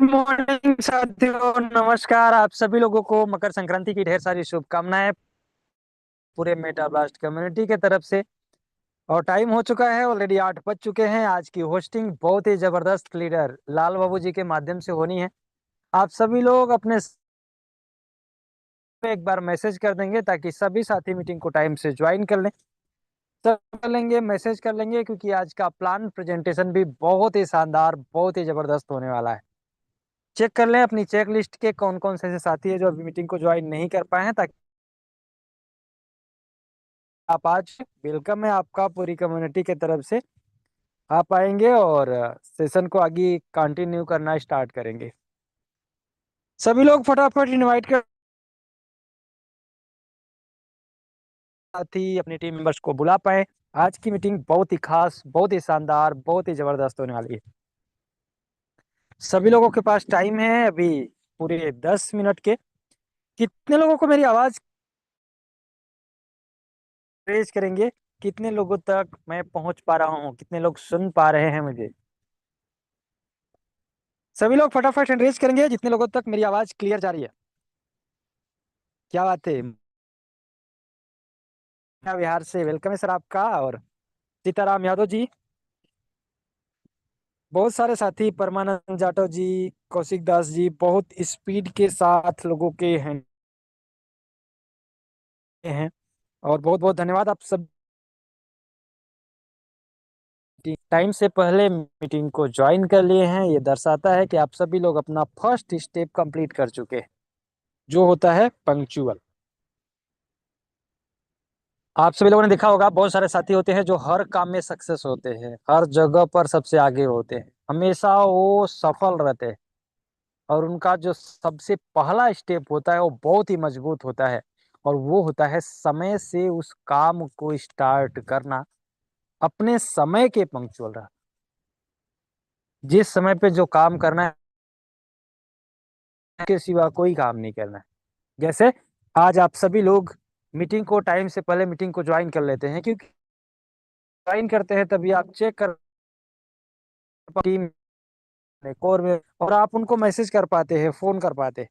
Morning साथियों, नमस्कार। आप सभी लोगों को मकर संक्रांति की ढेर सारी शुभकामनाएं पूरे मेटा ब्लास्ट कम्युनिटी के तरफ से। और टाइम हो चुका है, ऑलरेडी 8 बज चुके हैं। आज की होस्टिंग बहुत ही जबरदस्त लीडर लाल बाबू जी के माध्यम से होनी है। आप सभी लोग अपने पे एक बार मैसेज कर देंगे ताकि सभी साथी मीटिंग को टाइम से ज्वाइन कर लें। सब कर लेंगे, मैसेज कर लेंगे, क्योंकि आज का प्लान प्रेजेंटेशन भी बहुत ही शानदार, बहुत ही जबरदस्त होने वाला है। चेक कर लें अपनी चेक लिस्ट के कौन कौन से ऐसे साथी है जो अभी मीटिंग को ज्वाइन नहीं कर पाए हैं, ताकि आप आज वेलकम है आपका पूरी कम्युनिटी के तरफ से। आप आएंगे और सेशन को आगे कंटिन्यू करना स्टार्ट करेंगे। सभी लोग फटाफट इनवाइट कर साथी अपनी टीम मेंबर्स को बुला पाए। आज की मीटिंग बहुत ही खास, बहुत ही शानदार, बहुत ही जबरदस्त होने वाली है। सभी लोगों के पास टाइम है अभी पूरे 10 मिनट के। कितने लोगों को मेरी आवाज रेज करेंगे? कितने लोगों तक मैं पहुंच पा रहा हूँ? कितने लोग सुन पा रहे हैं मुझे? सभी लोग फटाफट रेज करेंगे जितने लोगों तक मेरी आवाज क्लियर जा रही है। क्या बात है। बिहार से वेलकम है सर आपका। और सीताराम यादव जी, बहुत सारे साथी, परमानंद जाटव जी, कौशिक दास जी, बहुत स्पीड के साथ लोगों के हैं। और बहुत बहुत धन्यवाद आप सब टाइम से पहले मीटिंग को ज्वाइन कर लिए हैं। ये दर्शाता है कि आप सभी लोग अपना फर्स्ट स्टेप कंप्लीट कर चुके हैं, जो होता है पंक्चुअल। आप सभी लोगों ने देखा होगा, बहुत सारे साथी होते हैं जो हर काम में सक्सेस होते हैं, हर जगह पर सबसे आगे होते हैं, हमेशा वो सफल रहते हैं। और उनका जो सबसे पहला स्टेप होता है वो बहुत ही मजबूत होता है। और वो होता है समय से उस काम को स्टार्ट करना, अपने समय के पंक्चुअल रहना। जिस समय पे जो काम करना है के सिवा कोई काम नहीं करना है। जैसे आज आप सभी लोग मीटिंग को टाइम से पहले मीटिंग को ज्वाइन कर लेते हैं, क्योंकि ज्वाइन करते हैं तभी आप चेक कर टीम में कोर में, और आप उनको मैसेज कर पाते हैं, फोन कर पाते हैं।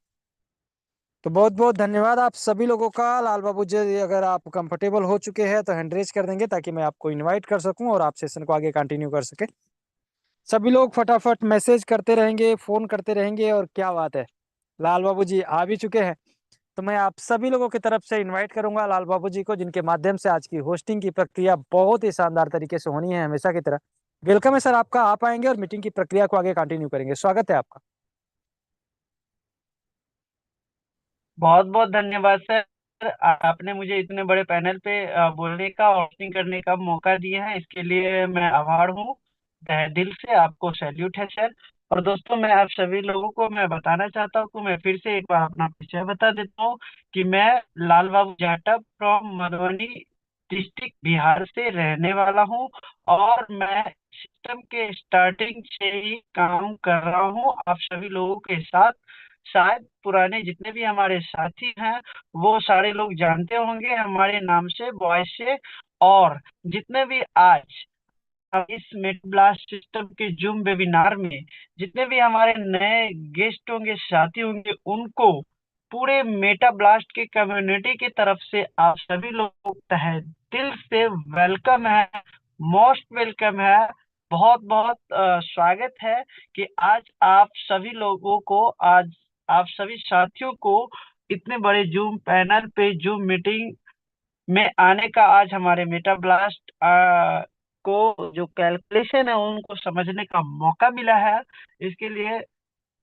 तो बहुत बहुत धन्यवाद आप सभी लोगों का। लाल बाबू जी, अगर आप कंफर्टेबल हो चुके हैं तो हैंड रेज कर देंगे ताकि मैं आपको इनवाइट कर सकूं और आप सेशन को आगे कंटिन्यू कर सके। सभी लोग फटाफट मैसेज करते रहेंगे, फोन करते रहेंगे। और क्या बात है, लाल बाबू जी आ भी चुके हैं। तो मैं आप सभी लोगों की तरफ से इनवाइट करूंगा लाल बाबू जी को, जिनके माध्यम से आज की होस्टिंग की प्रक्रिया बहुत ही शानदार तरीके से होनी है, हमेशा की तरह। वेलकम है सर आपका। आप आएंगे और मीटिंग की प्रक्रिया को आगे कंटिन्यू करेंगे। स्वागत है आपका। बहुत बहुत धन्यवाद सर। आपने मुझे इतने बड़े पैनल पे बोलने का और hosting करने का मौका दिया है, इसके लिए मैं आभार हूँ। तहे दिल से आपको सैल्यूट है सर। और दोस्तों, मैं आप सभी लोगों को मैं बताना चाहता हूँ कि मैं फिर से एक बार अपना परिचय बता देता हूँ कि मैं लाल बाबू जाटव फ्रॉम मधुबनी डिस्ट्रिक्ट बिहार से रहने वाला हूँ। और मैं सिस्टम के स्टार्टिंग से ही काम कर रहा हूँ आप सभी लोगों के साथ। शायद पुराने जितने भी हमारे साथी हैं वो सारे लोग जानते होंगे हमारे नाम से, वॉइस से। और जितने भी आज हम इस मेट ब्लास्ट सिस्टम के जूम वेबिनार में जितने भी हमारे नए गेस्ट होंगे, साथी होंगे, उनको पूरे मेटा ब्लास्ट की कम्युनिटी की तरफ से आप सभी लोग तहे दिल से वेलकम है, मोस्ट वेलकम है। बहुत बहुत स्वागत है कि आज आप सभी लोगों को, आज आप सभी साथियों को इतने बड़े जूम पैनल पे, जूम मीटिंग में आने का, आज हमारे मेटा ब्लास्ट को जो कैलकुलेशन है उनको समझने का मौका मिला है। इसके लिए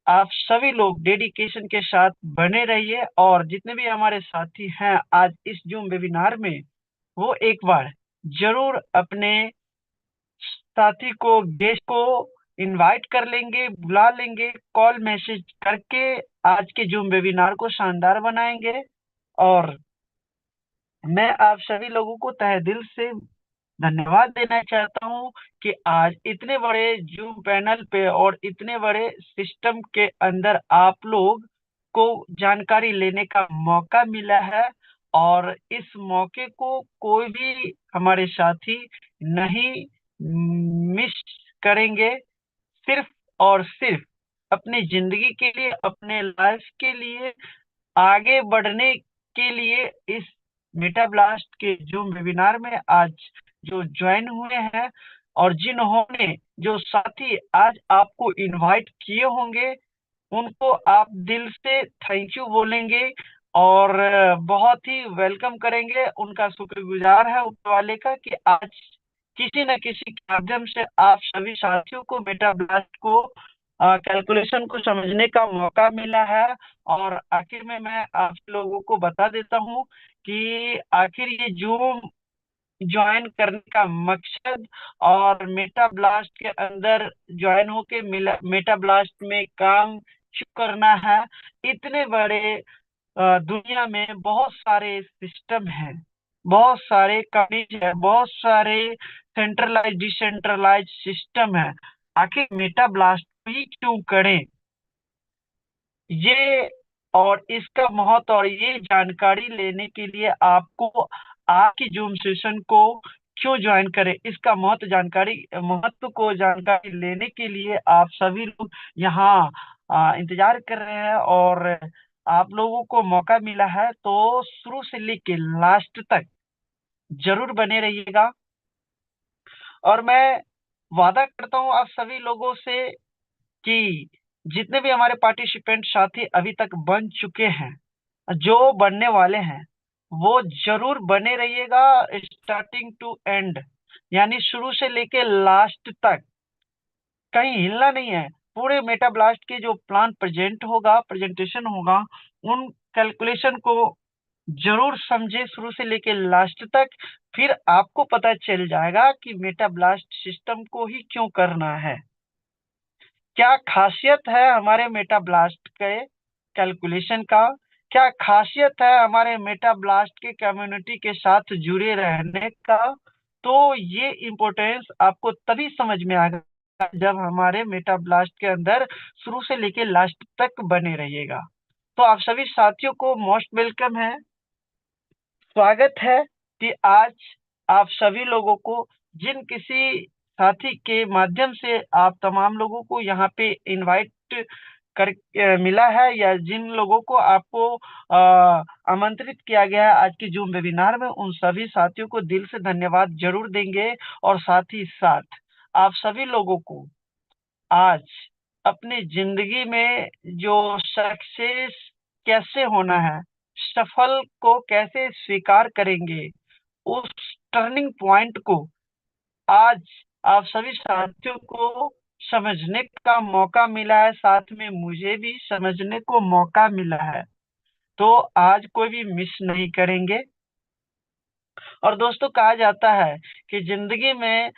आप सभी लोग डेडिकेशन के साथ बने रहिए। और जितने भी हमारे साथी हैं आज इस जूम वेबिनार में, वो एक बार जरूर अपने साथी को, गेस्ट को इनवाइट कर लेंगे, बुला लेंगे, कॉल मैसेज करके आज के जूम वेबिनार को शानदार बनाएंगे। और मैं आप सभी लोगों को तहे दिल से धन्यवाद देना चाहता हूँ कि आज इतने बड़े जूम पैनल पे और इतने बड़े सिस्टम के अंदर आप लोग को जानकारी लेने का मौका मिला है। और इस मौके को कोई भी हमारे साथी नहीं मिस करेंगे। सिर्फ और सिर्फ अपनी जिंदगी के लिए, अपने लाइफ के लिए आगे बढ़ने के लिए इस मेटा ब्लास्ट के जूम वेबिनार में आज जो ज्वाइन हुए हैं, और जिन्होंने जो साथी आज आपको इनवाइट किए होंगे, उनको आप दिल से थैंक यू बोलेंगे और बहुत ही वेलकम करेंगे। उनका शुक्रगुजार है ऊपर वाले का कि आज किसी न किसी के माध्यम से आप सभी साथियों को मेटा ब्लास्ट को कैलकुलेशन को समझने का मौका मिला है। और आखिर में मैं आप लोगों को बता देता हूँ कि आखिर ये जूम ज्वाइन करने का मकसद और मेटा ब्लास्ट के अंदर ज्वाइन होके मेटा ब्लास्ट में काम क्यों करना है। इतने बड़े दुनिया में बहुत सारे सिस्टम हैं, बहुत सारे कंपनीज है, बहुत सारे सेंट्रलाइज डिसेंट्रलाइज सिस्टम है। आखिर मेटा ब्लास्ट ही क्यों करें, ये और इसका महत्व और ये जानकारी लेने के लिए आपको आज की जूम सेशन को क्यों ज्वाइन करें, इसका महत्व को जानकारी लेने के लिए आप सभी लोग यहाँ इंतजार कर रहे हैं और आप लोगों को मौका मिला है, तो शुरू से लेके लास्ट तक जरूर बने रहिएगा। और मैं वादा करता हूँ आप सभी लोगों से कि जितने भी हमारे पार्टिसिपेंट साथी अभी तक बन चुके हैं, जो बनने वाले हैं, वो जरूर बने रहिएगा स्टार्टिंग टू एंड, यानी शुरू से लेके लास्ट तक कहीं हिलना नहीं है। पूरे मेटा ब्लास्ट के जो प्लान प्रेजेंटेशन होगा, उन कैलकुलेशन को जरूर समझे शुरू से लेके लास्ट तक। फिर आपको पता चल जाएगा कि मेटा ब्लास्ट सिस्टम को ही क्यों करना है, क्या खासियत है हमारे मेटा ब्लास्ट के कैलकुलेशन का, क्या खासियत है हमारे मेटा ब्लास्ट के कम्युनिटी के साथ जुड़े रहने का। तो ये इम्पोर्टेंस आपको तभी समझ में आएगा जब हमारे मेटा ब्लास्ट के अंदर शुरू से लेके लास्ट तक बने रहिएगा। तो आप सभी साथियों को मोस्ट वेलकम है, स्वागत है कि आज आप सभी लोगों को, जिन किसी साथी के माध्यम से आप तमाम लोगों को यहाँ पे इनवाइट कर मिला है, या जिन लोगों को आपको आमंत्रित किया गया है आज की जूम वेबिनार में, उन सभी साथियों को दिल से धन्यवाद जरूर देंगे। और साथ ही साथ आप सभी लोगों को आज अपनी जिंदगी में जो सक्सेस कैसे होना है, सफल को कैसे स्वीकार करेंगे, उस टर्निंग पॉइंट को आज आप सभी साथियों को समझने का मौका मिला है, साथ में मुझे भी समझने को मौका मिला है। तो आज कोई भी मिस नहीं करेंगे। और दोस्तों, कहा जाता है कि जिंदगी में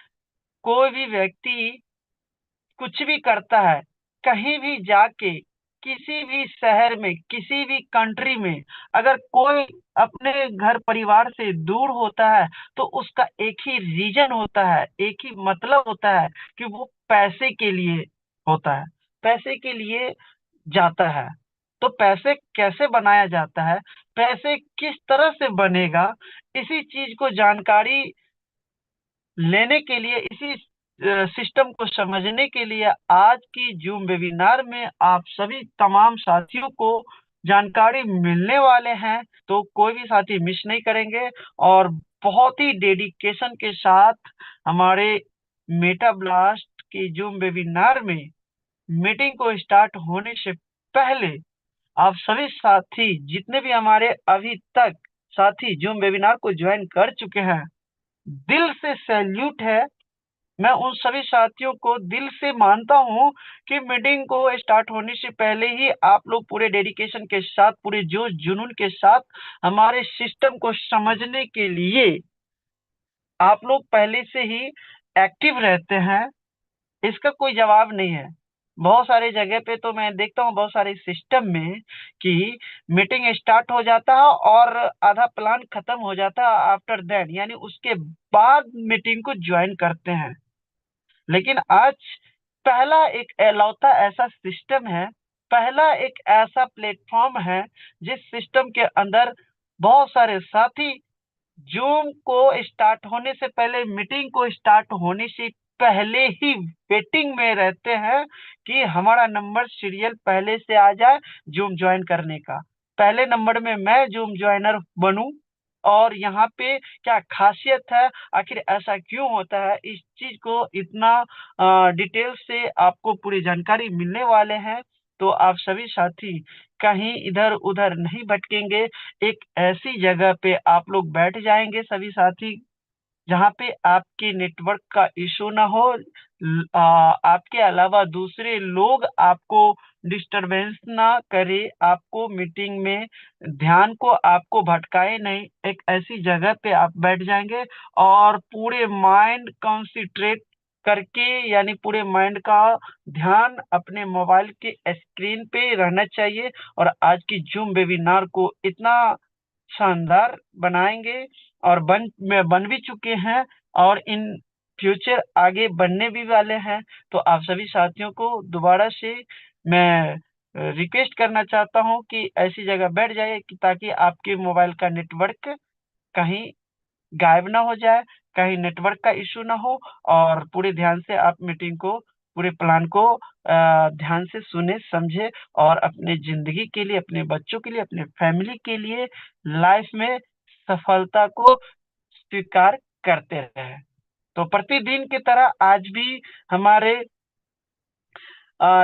कोई भी व्यक्ति कुछ भी करता है, कहीं भी जाके, किसी भी शहर में, किसी भी कंट्री में, अगर कोई अपने घर परिवार से दूर होता है, तो उसका एक ही रीजन होता है, एक ही मतलब होता है कि वो पैसे के लिए होता है, पैसे के लिए जाता है। तो पैसे कैसे बनाया जाता है, पैसे किस तरह से बनेगा, इसी चीज को जानकारी लेने के लिए, इसी सिस्टम को समझने के लिए आज की जूम वेबिनार में आप सभी तमाम साथियों को जानकारी मिलने वाले हैं। तो कोई भी साथी मिस नहीं करेंगे और बहुत ही डेडिकेशन के साथ हमारे मेटा ब्लास्ट की जूम वेबिनार में मीटिंग को स्टार्ट होने से पहले आप सभी साथी, जितने भी हमारे अभी तक साथी जूम वेबिनार को ज्वाइन कर चुके हैं, दिल से सैल्यूट है। मैं उन सभी साथियों को दिल से मानता हूं कि मीटिंग को स्टार्ट होने से पहले ही आप लोग पूरे डेडिकेशन के साथ, पूरे जोश जुनून के साथ हमारे सिस्टम को समझने के लिए आप लोग पहले से ही एक्टिव रहते हैं, इसका कोई जवाब नहीं है। बहुत सारे जगह पे तो मैं देखता हूँ, बहुत सारे सिस्टम में कि मीटिंग स्टार्ट हो जाता है और आधा प्लान खत्म हो जाता है आफ्टर दैट, यानी उसके बाद मीटिंग को ज्वाइन करते हैं। लेकिन आज पहला एक अलौता ऐसा सिस्टम है, पहला एक ऐसा प्लेटफॉर्म है जिस सिस्टम के अंदर बहुत सारे साथी जूम को स्टार्ट होने से पहले, मीटिंग को स्टार्ट होने से पहले ही वेटिंग में रहते हैं कि हमारा नंबर सीरियल पहले से आ जाए जूम ज्वाइन करने का। पहले नंबर में मैं जूम ज्वाइनर बनूं। और यहाँ पे क्या खासियत है, आखिर ऐसा क्यों होता है, इस चीज को इतना डिटेल से आपको पूरी जानकारी मिलने वाले हैं। तो आप सभी साथी कहीं इधर उधर नहीं भटकेंगे। एक ऐसी जगह पे आप लोग बैठ जाएंगे सभी साथी जहाँ पे आपके नेटवर्क का इशू ना हो। आपके अलावा दूसरे लोग आपको डिस्टरबेंस ना करे, आपको मीटिंग में ध्यान को आपको भटकाए नहीं। एक ऐसी जगह पे आप बैठ जाएंगे और पूरे माइंड कंसंट्रेट करके, यानी पूरे माइंड का ध्यान अपने मोबाइल के स्क्रीन पे रहना चाहिए। और आज की जूम वेबिनार को इतना शानदार बनाएंगे और बन भी चुके हैं और इन फ्यूचर आगे बढ़ने भी वाले हैं। तो आप सभी साथियों को दोबारा से मैं रिक्वेस्ट करना चाहता हूं कि ऐसी जगह बैठ जाइए कि ताकि आपके मोबाइल का नेटवर्क कहीं गायब ना हो जाए, कहीं नेटवर्क का इशू ना हो। और पूरे ध्यान से आप मीटिंग को, पूरे प्लान को ध्यान से सुने समझे और अपने जिंदगी के लिए, अपने बच्चों के लिए, अपने फैमिली के लिए लाइफ में सफलता को स्वीकार करते रहे। तो प्रतिदिन की तरह आज भी हमारे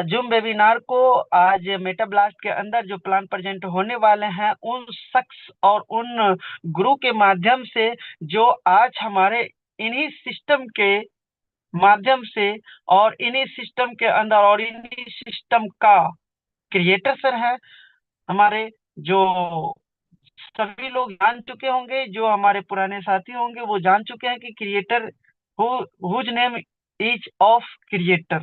जूम वेबिनार को, आज मेटा ब्लास्ट के अंदर जो प्लान प्रेजेंट होने वाले हैं उन शख्स और उन गुरु के माध्यम से जो आज हमारे इन्हीं सिस्टम के माध्यम से और इन्हीं सिस्टम के अंदर और इन्हीं सिस्टम का क्रिएटर सर है हमारे, जो सभी लोग जान चुके होंगे, जो हमारे पुराने साथी होंगे वो जान चुके हैं कि creator whose name is of creator.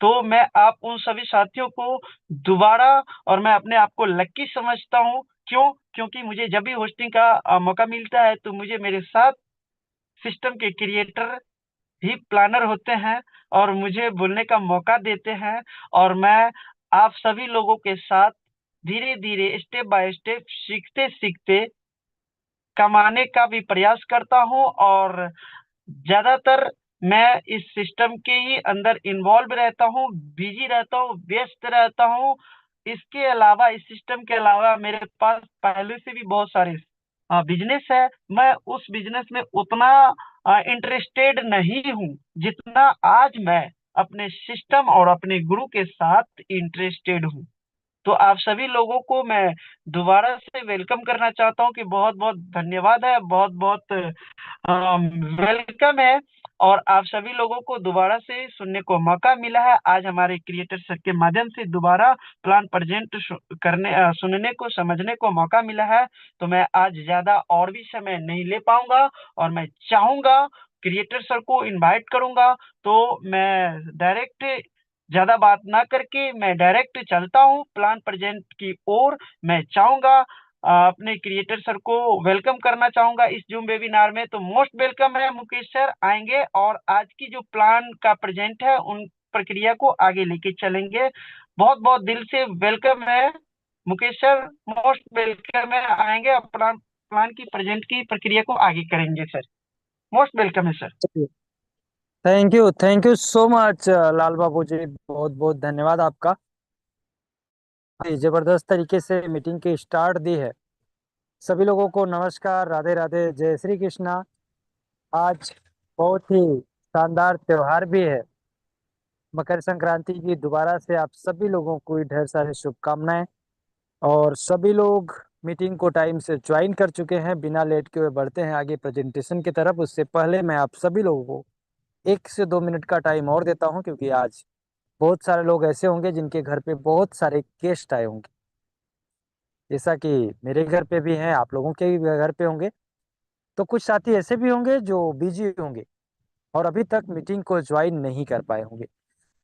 तो मैं आप उन सभी साथियों को दोबारा, और मैं अपने आप को लक्की समझता हूँ। क्यों? क्योंकि मुझे जब भी होस्टिंग का मौका मिलता है तो मुझे मेरे साथ सिस्टम के क्रिएटर ही प्लानर होते हैं और मुझे बोलने का मौका देते हैं। और मैं आप सभी लोगों के साथ धीरे धीरे स्टेप बाय स्टेप सीखते सीखते कमाने का भी प्रयास करता हूँ। और ज्यादातर मैं इस सिस्टम के ही अंदर इन्वॉल्व रहता हूँ, बिजी रहता हूँ, व्यस्त रहता हूँ। इसके अलावा, इस सिस्टम के अलावा मेरे पास पहले से भी बहुत सारे बिजनेस है। मैं उस बिजनेस में उतना इंटरेस्टेड नहीं हूँ जितना आज मैं अपने सिस्टम और अपने गुरु के साथ इंटरेस्टेड हूँ। तो आप सभी लोगों को मैं दोबारा से वेलकम करना चाहता हूँ कि बहुत बहुत धन्यवाद है, बहुत बहुत वेलकम है। और आप सभी लोगों को दोबारा से सुनने को मौका मिला है आज हमारे क्रिएटर सर के माध्यम से दोबारा प्लान प्रेजेंट करने, सुनने को, समझने को मौका मिला है। तो मैं आज ज्यादा और भी समय नहीं ले पाऊंगा और मैं चाहूंगा, क्रिएटर सर को इनवाइट करूंगा। तो मैं डायरेक्ट, ज्यादा बात ना करके मैं डायरेक्ट चलता हूँ प्लान प्रेजेंट की ओर। मैं चाहूंगा अपने क्रिएटर सर को वेलकम करना चाहूंगा इस जूम वेबिनार में। तो मोस्ट वेलकम है, मुकेश सर आएंगे और आज की जो प्लान का प्रेजेंट है उन प्रक्रिया को आगे लेके चलेंगे। बहुत बहुत दिल से वेलकम है मुकेश सर, मोस्ट वेलकम है, आएंगे और प्लान प्लान की प्रेजेंट की प्रक्रिया को आगे करेंगे सर। मोस्ट वेलकम है sir. Thank you so much Lal Babu ji, बहुत बहुत धन्यवाद आपका। जबरदस्त तरीके से मीटिंग की स्टार्ट दी है। सभी लोगों को नमस्कार, राधे राधे, जय श्री कृष्णा। आज बहुत ही शानदार त्योहार भी है, मकर संक्रांति की। दोबारा से आप सभी लोगों को ढेर सारी शुभकामनाएं। और सभी लोग मीटिंग को टाइम से ज्वाइन कर चुके हैं। बिना लेट के हुए बढ़ते हैं आगे प्रेजेंटेशन की तरफ। उससे पहले मैं आप सभी लोगों को 1 से 2 मिनट का टाइम और देता हूं, क्योंकि आज बहुत सारे लोग ऐसे होंगे जिनके घर पे बहुत सारे गेस्ट आए होंगे, जैसा कि मेरे घर पे भी हैं, आप लोगों के भी घर पे होंगे। तो कुछ साथी ऐसे भी होंगे जो बिजी होंगे और अभी तक मीटिंग को ज्वाइन नहीं कर पाए होंगे।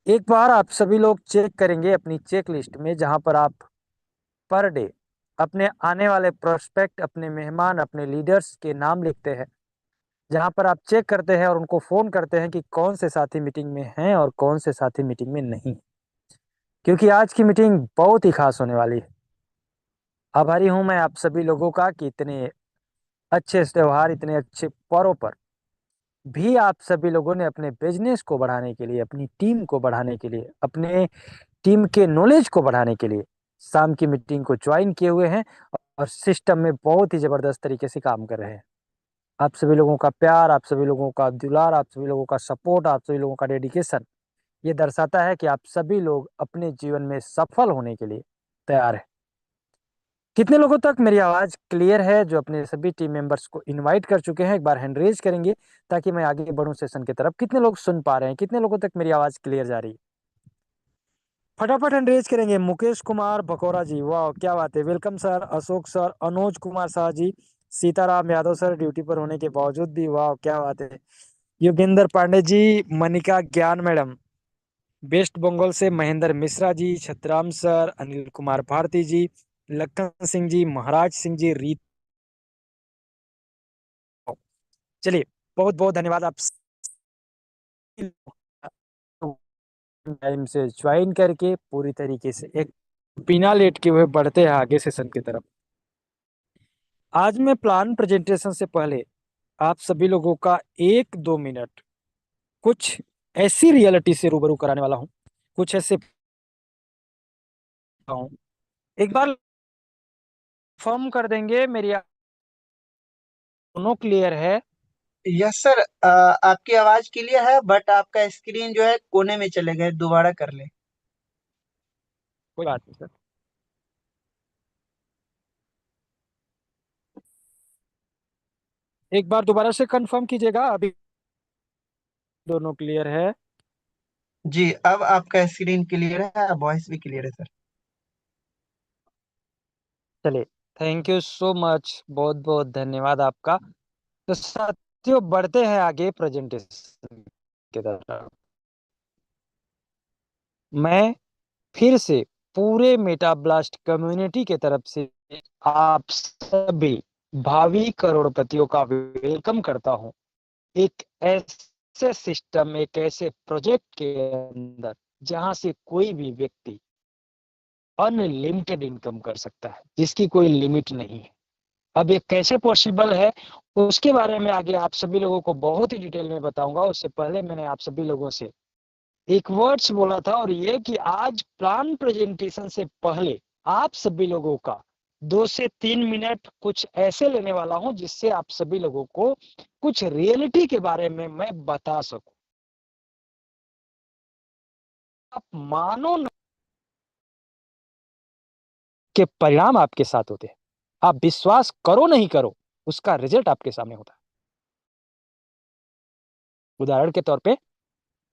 एक बार आप सभी लोग चेक करेंगे अपनी चेक लिस्ट में, जहां पर आप पर डे अपने आने वाले प्रोस्पेक्ट, अपने मेहमान, अपने लीडर्स के नाम लिखते हैं, जहां पर आप चेक करते हैं और उनको फोन करते हैं कि कौन से साथी मीटिंग में हैं और कौन से साथी मीटिंग में नहीं। क्योंकि आज की मीटिंग बहुत ही खास होने वाली है। आभारी हूं मैं आप सभी लोगों का कि इतने अच्छे त्योहार, इतने अच्छे पर्व पर भी आप सभी लोगों ने अपने बिजनेस को बढ़ाने के लिए, अपनी टीम को बढ़ाने के लिए, अपने टीम के नॉलेज को बढ़ाने के लिए शाम की मीटिंग को ज्वाइन किए हुए हैं और सिस्टम में बहुत ही जबरदस्त तरीके से काम कर रहे हैं। आप सभी लोगों का प्यार, आप सभी लोगों का दुलार, आप सभी लोगों का सपोर्ट, आप सभी लोगों का डेडिकेशन ये दर्शाता है कि आप सभी लोग अपने जीवन में सफल होने के लिए तैयार हैं। कितने लोगों तक मेरी आवाज क्लियर है जो अपने सभी टीम मेंबर्स को इनवाइट कर चुके हैं? एक बार हैंड रेज करेंगे ताकि मैं आगे बढ़ूं सेशन की तरफ। कितने लोग सुन पा रहे हैं? कितने लोगों तक मेरी आवाज क्लियर जा रही है? फटाफट हैंड रेज करेंगे। मुकेश कुमार बकोरा जी, वाह क्या बात है, welcome sir. Ashok sir, Manoj Kumar Shah ji, Sitaram Yadav sir duty पर होने के बावजूद भी, वाह क्या बात है। योगेंद्र पांडे जी, मनिका ज्ञान मैडम, वेस्ट बंगाल से महेंद्र मिश्रा जी, छतराम सर, अनिल कुमार भारती जी, लखन सिंह जी, महाराज सिंह जी, रीत। चलिए, बहुत बहुत धन्यवाद आप टाइम से ज्वाइन करके पूरी तरीके से एक बिना लेट के हुए बढ़ते हैं आगे सेशन की तरफ। आज मैं प्लान प्रेजेंटेशन से पहले आप सभी लोगों का 1-2 मिनट कुछ ऐसी रियलिटी से रूबरू कराने वाला हूँ, कुछ ऐसे हूँ। एक बार फॉर्म कर देंगे मेरी दोनों क्लियर है? यस सर, आपकी आवाज क्लियर है, बट आपका स्क्रीन जो है कोने में चले गए, दोबारा कर ले। कोई बात नहीं सर। एक बार दोबारा से कंफर्म कीजिएगा, अभी दोनों क्लियर है? जी, अब आपका स्क्रीन क्लियर है, वॉइस भी क्लियर है सर। चलिए, थैंक यू सो मच, बहुत बहुत धन्यवाद आपका। तो साथियों, बढ़ते हैं आगे प्रेजेंटेशन की तरफ। मैं फिर से पूरे मेटा ब्लास्ट कम्युनिटी के तरफ से आप सभी भावी करोड़पतियों का वेलकम करता हूं एक ऐसे सिस्टम, एक ऐसे प्रोजेक्ट के अंदर जहां से कोई भी व्यक्ति अनलिमिटेड इनकम कर सकता है, जिसकी कोई लिमिट नहीं है। अब ये कैसे पॉसिबल है, उसके बारे में आगे आप सभी लोगों को बहुत ही डिटेल में बताऊंगा। उससे पहले मैंने आप सभी लोगों से एक वर्ड्स बोला था, और ये कि आज प्लान प्रेजेंटेशन से पहले आप सभी लोगों का 2 से 3 मिनट कुछ ऐसे लेने वाला हूं जिससे आप सभी लोगों को कुछ रियलिटी के बारे में मैं बता सकूं। आप मानो न के परिणाम आपके साथ होते हैं, आप विश्वास करो नहीं करो, उसका रिजल्ट आपके सामने होता है। उदाहरण के तौर पे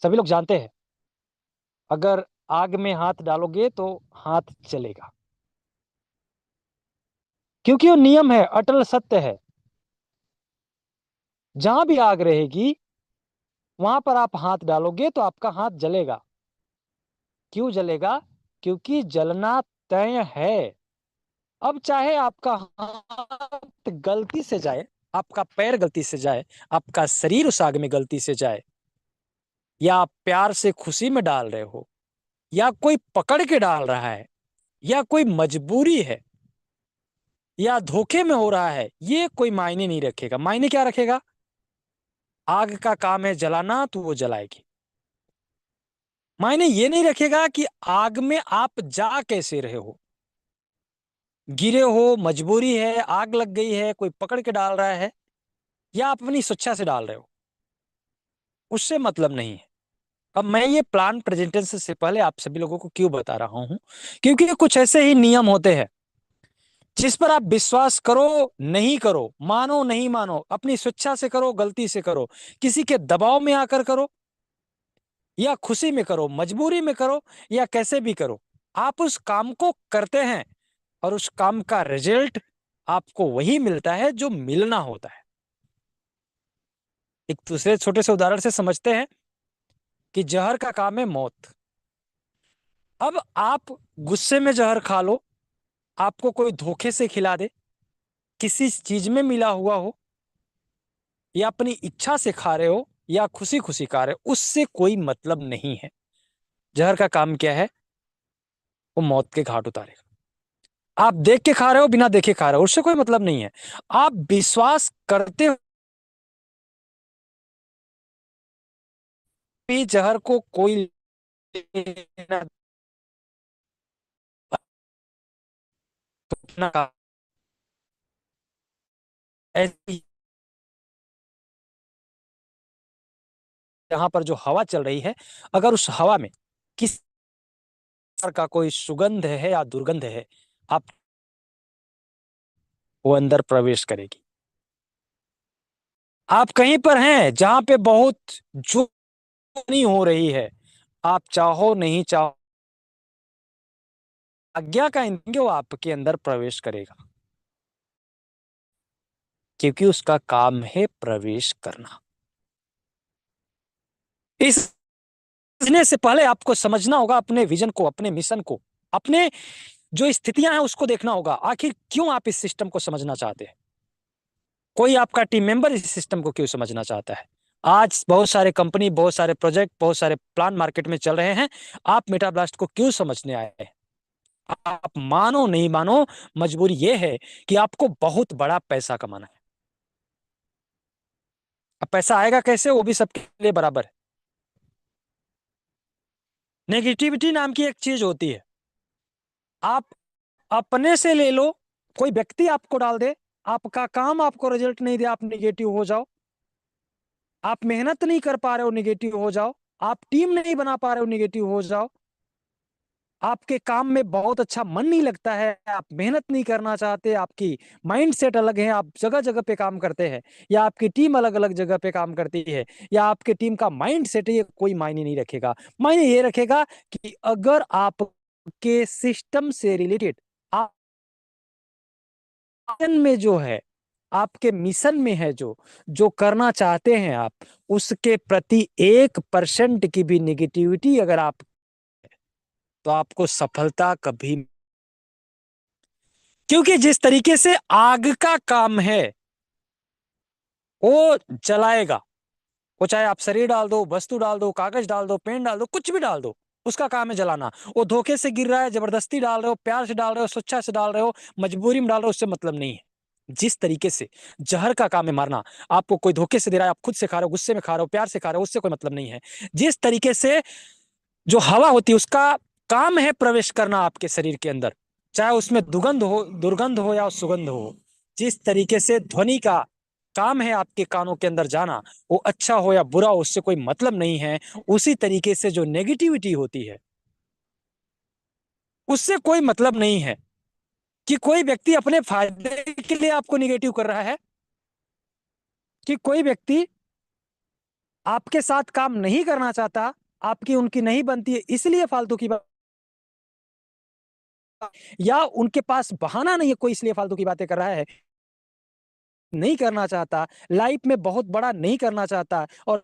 सभी लोग जानते हैं, अगर आग में हाथ डालोगे तो हाथ जलेगा, क्योंकि वो नियम है, अटल सत्य है। जहां भी आग रहेगी वहां पर आप हाथ डालोगे तो आपका हाथ जलेगा। क्यों जलेगा? क्योंकि जलना तय है। अब चाहे आपका हाथ गलती से जाए, आपका पैर गलती से जाए, आपका शरीर उस आग में गलती से जाए, या आप प्यार से खुशी में डाल रहे हो, या कोई पकड़ के डाल रहा है, या कोई मजबूरी है, या धोखे में हो रहा है, ये कोई मायने नहीं रखेगा। मायने क्या रखेगा? आग का काम है जलाना, तो वो जलाएगी। मायने ये नहीं रखेगा कि आग में आप जा कैसे रहे हो, गिरे हो, मजबूरी है, आग लग गई है, कोई पकड़ के डाल रहा है, या आप अपनी स्वेच्छा से डाल रहे हो, उससे मतलब नहीं है। अब मैं ये प्लान प्रेजेंटेशन से पहले आप सभी लोगों को क्यों बता रहा हूं? क्योंकि कुछ ऐसे ही नियम होते हैं जिस पर आप विश्वास करो नहीं करो, मानो नहीं मानो, अपनी स्वेच्छा से करो, गलती से करो, किसी के दबाव में आकर करो, या खुशी में करो, मजबूरी में करो, या कैसे भी करो, आप उस काम को करते हैं और उस काम का रिजल्ट आपको वही मिलता है जो मिलना होता है। एक दूसरे छोटे से उदाहरण से समझते हैं कि जहर का काम है मौत। अब आप गुस्से में जहर खा लो, आपको कोई धोखे से खिला दे, किसी चीज में मिला हुआ हो, या अपनी इच्छा से खा रहे हो, या खुशी खुशी खा रहे हो, उससे कोई मतलब नहीं है। जहर का काम क्या है? वो मौत के घाट उतारेगा। आप देख के खा रहे हो, बिना देखे खा रहे हो, उससे कोई मतलब नहीं है। आप विश्वास करते भी जहर को कोई लेना अपना काम। ऐसी यहाँ पर जो हवा चल रही है, अगर उस हवा में किस प्रकार का कोई सुगंध है या दुर्गंध है, आप वो अंदर प्रवेश करेगी। आप कहीं पर हैं जहां पे बहुत जो नहीं हो रही है, आप चाहो नहीं चाहो, आज्ञा का इंद्रिय वो आपके अंदर प्रवेश करेगा, क्योंकि उसका काम है प्रवेश करना। इस समझने से पहले आपको समझना होगा अपने विजन को, अपने मिशन को, अपने जो स्थितियां हैं उसको देखना होगा। आखिर क्यों आप इस सिस्टम को समझना चाहते हैं? कोई आपका टीम मेंबर इस सिस्टम को क्यों समझना चाहता है? आज बहुत सारे कंपनी, बहुत सारे प्रोजेक्ट, बहुत सारे प्लान मार्केट में चल रहे हैं। आप मेटाब्लास्ट को क्यों समझने आए हैं? आप मानो नहीं मानो, मजबूरी यह है कि आपको बहुत बड़ा पैसा कमाना है। अब पैसा आएगा कैसे, वो भी सबके लिए बराबर है। नेगेटिविटी नाम की एक चीज होती है, आप अपने से ले लो, कोई व्यक्ति आपको डाल दे, आपका काम आपको रिजल्ट नहीं दे, आप निगेटिव हो जाओ। आप मेहनत नहीं कर पा रहे हो, निगेटिव हो जाओ। आप टीम नहीं बना पा रहे हो, निगेटिव हो जाओ। आपके काम में बहुत अच्छा मन नहीं लगता है, आप मेहनत नहीं करना चाहते, आपकी माइंड सेट अलग है, आप जगह जगह पे काम करते हैं, या आपकी टीम अलग अलग जगह पे काम करती है, या आपके टीम का माइंड सेट है, ये कोई मायने नहीं रखेगा। मायने ये रखेगा कि अगर आपके सिस्टम से रिलेटेड आप में जो है, आपके मिशन में है, जो जो करना चाहते हैं आप, उसके प्रति 1% की भी निगेटिविटी अगर आप, तो आपको सफलता कभी, क्योंकि जिस तरीके से आग का काम है वो जलाएगा, वो चाहे आप शरीर डाल दो, वस्तु डाल दो, कागज डाल दो, पेन डाल दो, कुछ भी डाल दो, उसका काम है जलाना। वो धोखे से गिर रहा है, जबरदस्ती डाल रहे हो, प्यार से डाल रहे हो, स्वेच्छा से डाल रहे हो, मजबूरी में डाल रहे हो, उससे मतलब नहीं है। जिस तरीके से जहर का काम है मारना, आपको कोई धोखे से दे रहा है, आप खुद से खा रहे हो, गुस्से में खा रहे हो, प्यार से खा रहे हो, उससे कोई मतलब नहीं है। जिस तरीके से जो हवा होती है उसका काम है प्रवेश करना आपके शरीर के अंदर, चाहे उसमें दुर्गंध हो या सुगंध हो। जिस तरीके से ध्वनि का काम है आपके कानों के अंदर जाना, वो अच्छा हो या बुरा हो उससे कोई मतलब नहीं है। उसी तरीके से जो नेगेटिविटी होती है उससे कोई मतलब नहीं है कि कोई व्यक्ति अपने फायदे के लिए आपको निगेटिव कर रहा है, कि कोई व्यक्ति आपके साथ काम नहीं करना चाहता, आपकी उनकी नहीं बनती है इसलिए फालतू की बात, या उनके पास बहाना नहीं है कोई इसलिए फालतू की बातें कर रहा है, नहीं करना चाहता, लाइफ में बहुत बड़ा नहीं करना चाहता, और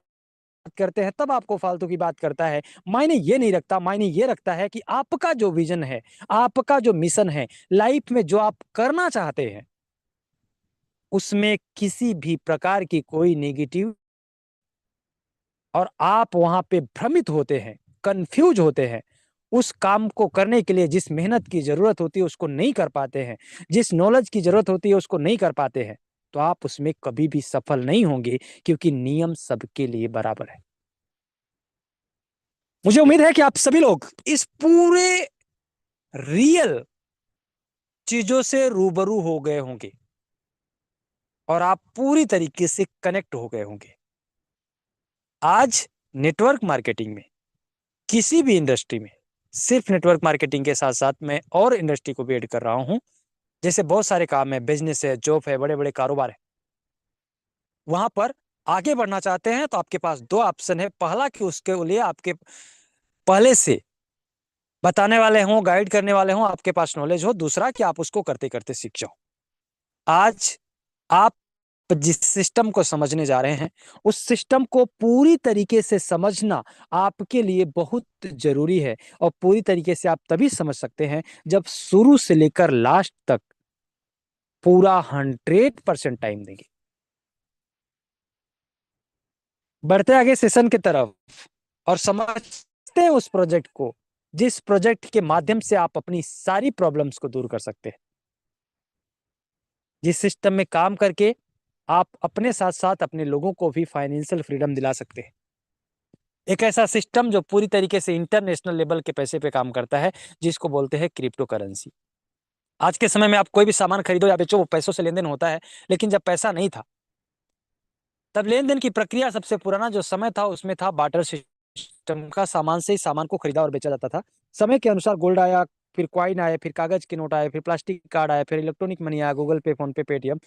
बात करते हैं तब आपको फालतू की बात करता है। मायने ये नहीं रखता, मायने ये रखता है कि आपका जो विजन है, आपका जो मिशन है, लाइफ में जो आप करना चाहते हैं, उसमें किसी भी प्रकार की कोई नेगेटिव, और आप वहां पे भ्रमित होते हैं, कंफ्यूज होते हैं, उस काम को करने के लिए जिस मेहनत की जरूरत होती है उसको नहीं कर पाते हैं, जिस नॉलेज की जरूरत होती है उसको नहीं कर पाते हैं, तो आप उसमें कभी भी सफल नहीं होंगे, क्योंकि नियम सबके लिए बराबर है। मुझे उम्मीद है कि आप सभी लोग इस पूरे रियल चीजों से रूबरू हो गए होंगे, और आप पूरी तरीके से कनेक्ट हो गए होंगे। आज नेटवर्क मार्केटिंग में, किसी भी इंडस्ट्री में, सिर्फ नेटवर्क मार्केटिंग के साथ साथ मैं और इंडस्ट्री को भी ऐड कर रहा हूं। जैसे बहुत सारे काम है, बिजनेस है, जॉब है, बड़े बड़े कारोबार है, वहां पर आगे बढ़ना चाहते हैं तो आपके पास दो ऑप्शन है। पहला कि उसके लिए आपके पहले से बताने वाले हों, गाइड करने वाले हों, आपके पास नॉलेज हो। दूसरा कि आप उसको करते करते सीख जाओ। आज आप जिस सिस्टम को समझने जा रहे हैं, उस सिस्टम को पूरी तरीके से समझना आपके लिए बहुत जरूरी है, और पूरी तरीके से आप तभी समझ सकते हैं जब शुरू से लेकर लास्ट तक पूरा 100% टाइम देंगे। बढ़ते आगे सेशन की तरफ, और समझते हैं उस प्रोजेक्ट को, जिस प्रोजेक्ट के माध्यम से आप अपनी सारी प्रॉब्लम्स को दूर कर सकते हैं, जिस सिस्टम में काम करके आप अपने साथ साथ अपने लोगों को भी फाइनेंशियल फ्रीडम दिला सकते हैं। एक ऐसा सिस्टम जो पूरी तरीके से इंटरनेशनल लेवल के पैसे पे काम करता है, जिसको बोलते हैं क्रिप्टो करेंसी। आज के समय में आप कोई भी सामान खरीदो या बेचो, वो पैसों से लेन देन होता है। लेकिन जब पैसा नहीं था, तब लेन देन की प्रक्रिया, सबसे पुराना जो समय था उसमें था बार्टर सिस्टम का। सामान से ही सामान को खरीदा और बेचा जाता था। समय के अनुसार गोल्ड आया, फिर क्वाइन आए, फिर कागज के नोट आए, फिर प्लास्टिक कार्ड आए, फिर इलेक्ट्रॉनिक मनी आया, गूगल पे, फोन पे, पेटीएम।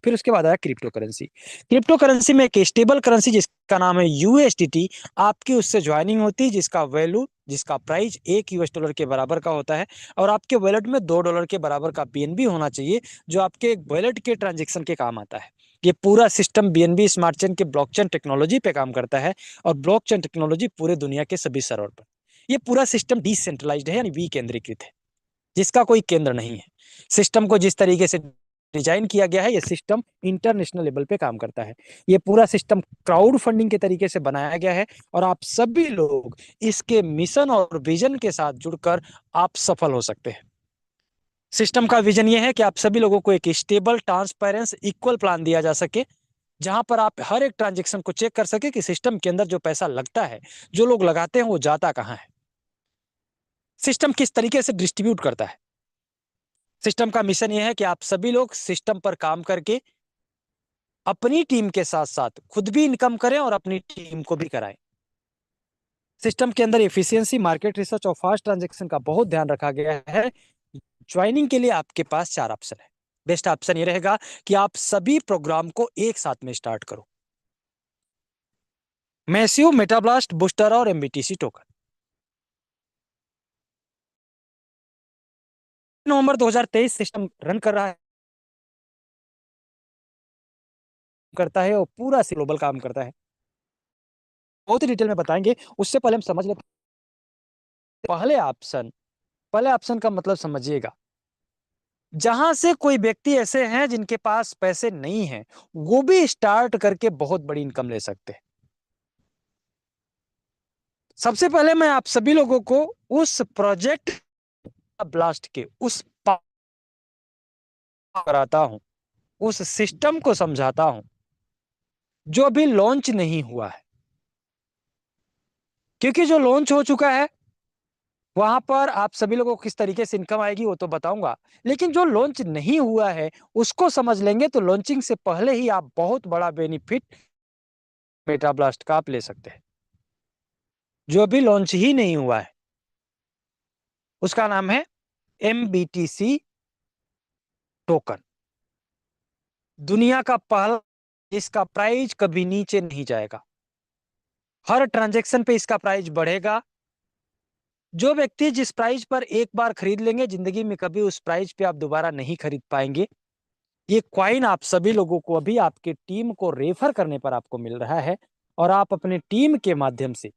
फिर उसके बाद आया क्रिप्टो करेंसी। क्रिप्टो करेंसी में एक स्टेबल करेंसी जिसका नाम है यूएसडीटी, आपकी उससे ज्वाइनिंग होती है, जिसका वैल्यू, जिसका प्राइस $1 के बराबर का होता है। और आपके वॉलेट में $2 के बराबर का बीएनबी होना चाहिए, जो आपके वॉलेट के ट्रांजेक्शन के काम आता है। ये पूरा सिस्टम बीएनबी स्मार्ट चेन के ब्लॉकचेन टेक्नोलॉजी पे काम करता है। और ब्लॉकचेन टेक्नोलॉजी पूरे दुनिया के सभी सर्वर पर। ये पूरा सिस्टम डिसेंट्रलाइज्ड है, यानी विकेंद्रीकृत है, जिसका कोई केंद्र नहीं है। सिस्टम को जिस तरीके से डिजाइन किया गया है, ये सिस्टम इंटरनेशनल लेवल पे काम करता है। ये पूरा सिस्टम क्राउड फंडिंग के तरीके से बनाया गया है, और आप सभी लोग इसके मिशन और विजन के साथ जुड़कर आप सफल हो सकते हैं। सिस्टम का विजन ये है कि आप सभी लोगों को एक स्टेबल, ट्रांसपेरेंस, इक्वल प्लान दिया जा सके, जहां पर आप हर एक ट्रांजेक्शन को चेक कर सके कि सिस्टम के अंदर जो पैसा लगता है, जो लोग लगाते हैं, वो जाता कहां है, सिस्टम किस तरीके से डिस्ट्रीब्यूट करता है। सिस्टम का मिशन यह है कि आप सभी लोग सिस्टम पर काम करके अपनी टीम के साथ साथ खुद भी इनकम करें और अपनी टीम को भी कराएं। सिस्टम के अंदर एफिशिएंसी, मार्केट रिसर्च और फास्ट ट्रांजैक्शन का बहुत ध्यान रखा गया है। ज्वाइनिंग के लिए आपके पास 4 ऑप्शन है। बेस्ट ऑप्शन ये रहेगा कि आप सभी प्रोग्राम को एक साथ में स्टार्ट करो। मैसिव, मेटाब्लास्ट, बूस्टर और एमबीटीसी टोकन। नवंबर 2023 सिस्टम रन कर रहा है, करता है, और पूरा ग्लोबल काम करता है। बहुत ही डिटेल में बताएंगे, उससे पहले हम समझ लेते हैं पहले ऑप्शन का मतलब समझिएगा। जहां से कोई व्यक्ति ऐसे हैं जिनके पास पैसे नहीं हैं, वो भी स्टार्ट करके बहुत बड़ी इनकम ले सकते हैं। सबसे पहले मैं आप सभी लोगों को उस प्रोजेक्ट ब्लास्ट के उस कराता हूं, उस सिस्टम को समझाता हूं जो अभी लॉन्च नहीं हुआ है। क्योंकि जो लॉन्च हो चुका है, वहां पर आप सभी लोगों को किस तरीके से इनकम आएगी वो तो बताऊंगा। लेकिन जो लॉन्च नहीं हुआ है, उसको समझ लेंगे तो लॉन्चिंग से पहले ही आप बहुत बड़ा बेनिफिट मेटा ब्लास्ट का आप ले सकते हैं। जो अभी लॉन्च ही नहीं हुआ है, उसका नाम है एमबीटीसी टोकन। दुनिया का पहला, इसका प्राइस कभी नीचे नहीं जाएगा। हर ट्रांजैक्शन पे इसका प्राइस बढ़ेगा। जो व्यक्ति जिस प्राइस पर एक बार खरीद लेंगे, जिंदगी में कभी उस प्राइस पे आप दोबारा नहीं खरीद पाएंगे। ये क्वाइन आप सभी लोगों को अभी आपके टीम को रेफर करने पर आपको मिल रहा है, और आप अपने टीम के माध्यम से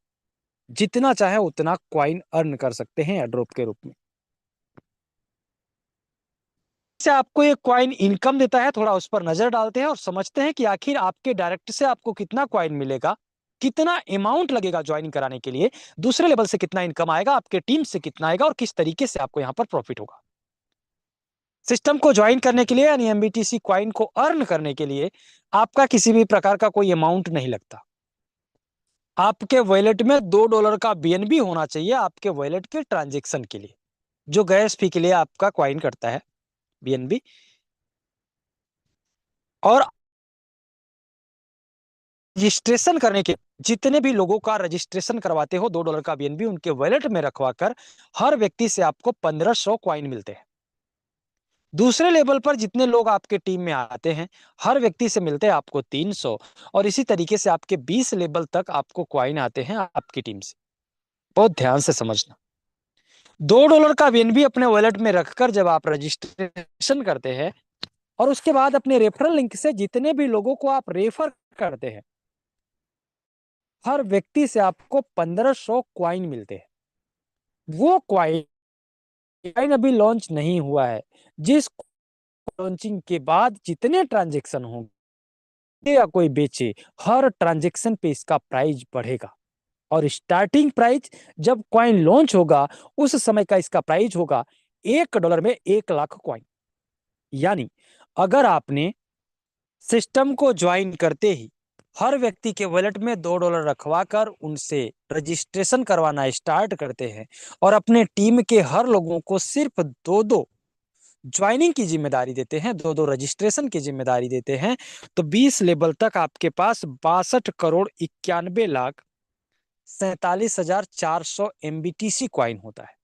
जितना चाहे उतना क्वाइन अर्न कर सकते हैं एड्रॉप के रूप में। से आपको ये क्वाइन इनकम देता है, थोड़ा उस पर नजर डालते हैं और समझते हैं कि आखिर आपके डायरेक्ट से आपको कितना क्वाइन मिलेगा, कितना अमाउंट लगेगा ज्वाइन कराने के लिए, दूसरे लेवल से कितना इनकम आएगा, आपके टीम से कितना आएगा, और किस तरीके से आपको यहां पर प्रॉफिट होगा। सिस्टम को ज्वाइन करने के लिए, यानी एमबीटीसी क्वाइन को अर्न करने के लिए, आपका किसी भी प्रकार का कोई अमाउंट नहीं लगता। आपके वॉलेट में $2 का बीएनबी होना चाहिए, आपके वॉलेट के ट्रांजेक्शन के लिए, जो गैस फी के लिए आपका क्वाइन करता है, बीएनबी। और रजिस्ट्रेशन करने के, जितने भी लोगों का रजिस्ट्रेशन करवाते हो, $2 का बीएनबी उनके वॉलेट में रखवा कर हर व्यक्ति से आपको 1500 क्वाइन मिलते हैं। दूसरे लेवल पर जितने लोग आपके टीम में आते हैं, हर व्यक्ति से मिलते हैं आपको 300। और इसी तरीके से आपके 20 लेवल तक आपको क्वाइन आते हैं आपकी टीम से। बहुत ध्यान से समझना। $2 का बीएनबी अपने वॉलेट में रखकर जब आप रजिस्ट्रेशन करते हैं, और उसके बाद अपने रेफरल लिंक से जितने भी लोगों को आप रेफर करते हैं, हर व्यक्ति से आपको 1500 क्वाइन मिलते हैं। वो क्वाइन अभी लॉन्च नहीं हुआ है। जिस लॉन्चिंग के बाद जितने ट्रांजेक्शन होंगे या कोई बेचे, हर ट्रांजेक्शन पे इसका प्राइस बढ़ेगा। और स्टार्टिंग प्राइस जब क्वाइन लॉन्च होगा, उस समय का इसका प्राइस होगा $1 में 1 लाख क्वाइन। यानी अगर आपने सिस्टम को ज्वाइन करते ही हर व्यक्ति के वॉलेट में $2 रखवा कर उनसे रजिस्ट्रेशन करवाना स्टार्ट करते हैं और अपने टीम के हर लोगों को सिर्फ दो दो ज्वाइनिंग की जिम्मेदारी देते हैं, दो दो रजिस्ट्रेशन की जिम्मेदारी देते हैं, तो 20 लेवल तक आपके पास 62 करोड़ 91 लाख 47,400 MBTC क्वाइन होता है।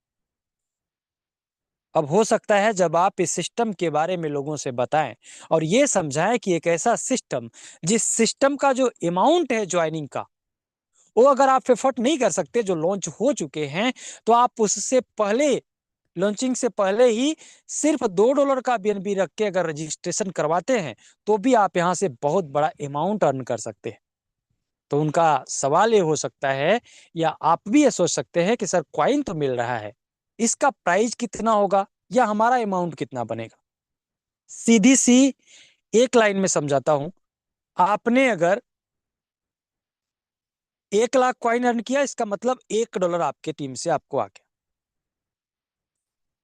अब हो सकता है जब आप इस सिस्टम के बारे में लोगों से बताएं और ये समझाएं कि एक ऐसा सिस्टम, जिस सिस्टम का जो अमाउंट है ज्वाइनिंग का, वो अगर आप एफर्ट नहीं कर सकते जो लॉन्च हो चुके हैं, तो आप उससे पहले, लॉन्चिंग से पहले ही सिर्फ $2 का बीएनबी रख के अगर रजिस्ट्रेशन करवाते हैं, तो भी आप यहां से बहुत बड़ा अमाउंट अर्न कर सकते हैं। तो उनका सवाल ये हो सकता है, या आप भी ये सोच सकते हैं कि सर क्वाइन तो मिल रहा है, इसका प्राइस कितना होगा या हमारा अमाउंट कितना बनेगा। सीधी सी एक लाइन में समझाता हूं। आपने अगर 1 लाख क्वाइन अर्न किया, इसका मतलब $1 आपके टीम से आपको आ गया।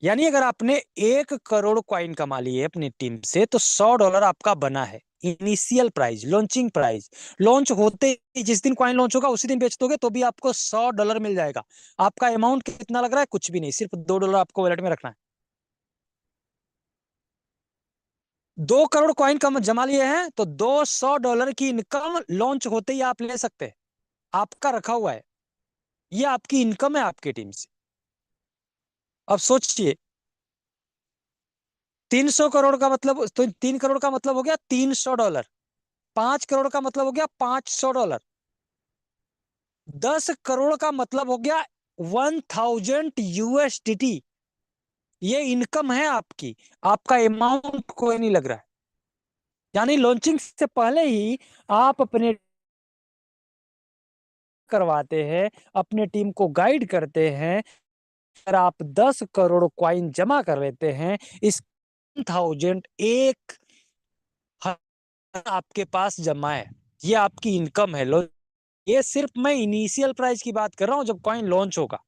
यानी अगर आपने 1 करोड़ क्वाइन कमा लिए अपनी टीम से, तो $100 आपका बना है initial price, launching price. Launch होते ही जिस दिन क्वाइन लॉन्च होगा उसी दिन बेच दोगे तो भी आपको $100 मिल जाएगा। आपका अमाउंट कितना लग रहा है? कुछ भी नहीं, सिर्फ $2 आपको वॉलेट में रखना है। 2 करोड़ क्वाइन कम जमा लिए हैं तो $200 की इनकम लॉन्च होते ही आप ले सकते हैं। आपका रखा हुआ है, ये आपकी इनकम है आपकी टीम से। अब सोचिए, 300 करोड़ का मतलब, तो 3 करोड़ का मतलब हो गया $300। 5 करोड़ का मतलब हो गया $500। 10 करोड़ का मतलब हो गया 1000 USDT। ये इनकम है आपकी, आपका अमाउंट कोई नहीं लग रहा है। यानी लॉन्चिंग से पहले ही आप अपने करवाते हैं, अपने टीम को गाइड करते हैं। अगर आप 10 करोड़ क्वाइन जमा कर लेते हैं, इस 1,000 आपके पास जमा है, ये आपकी इनकम है। ये सिर्फ मैं इनिशियल प्राइस की बात कर रहा हूं जब कॉइन लॉन्च होगा।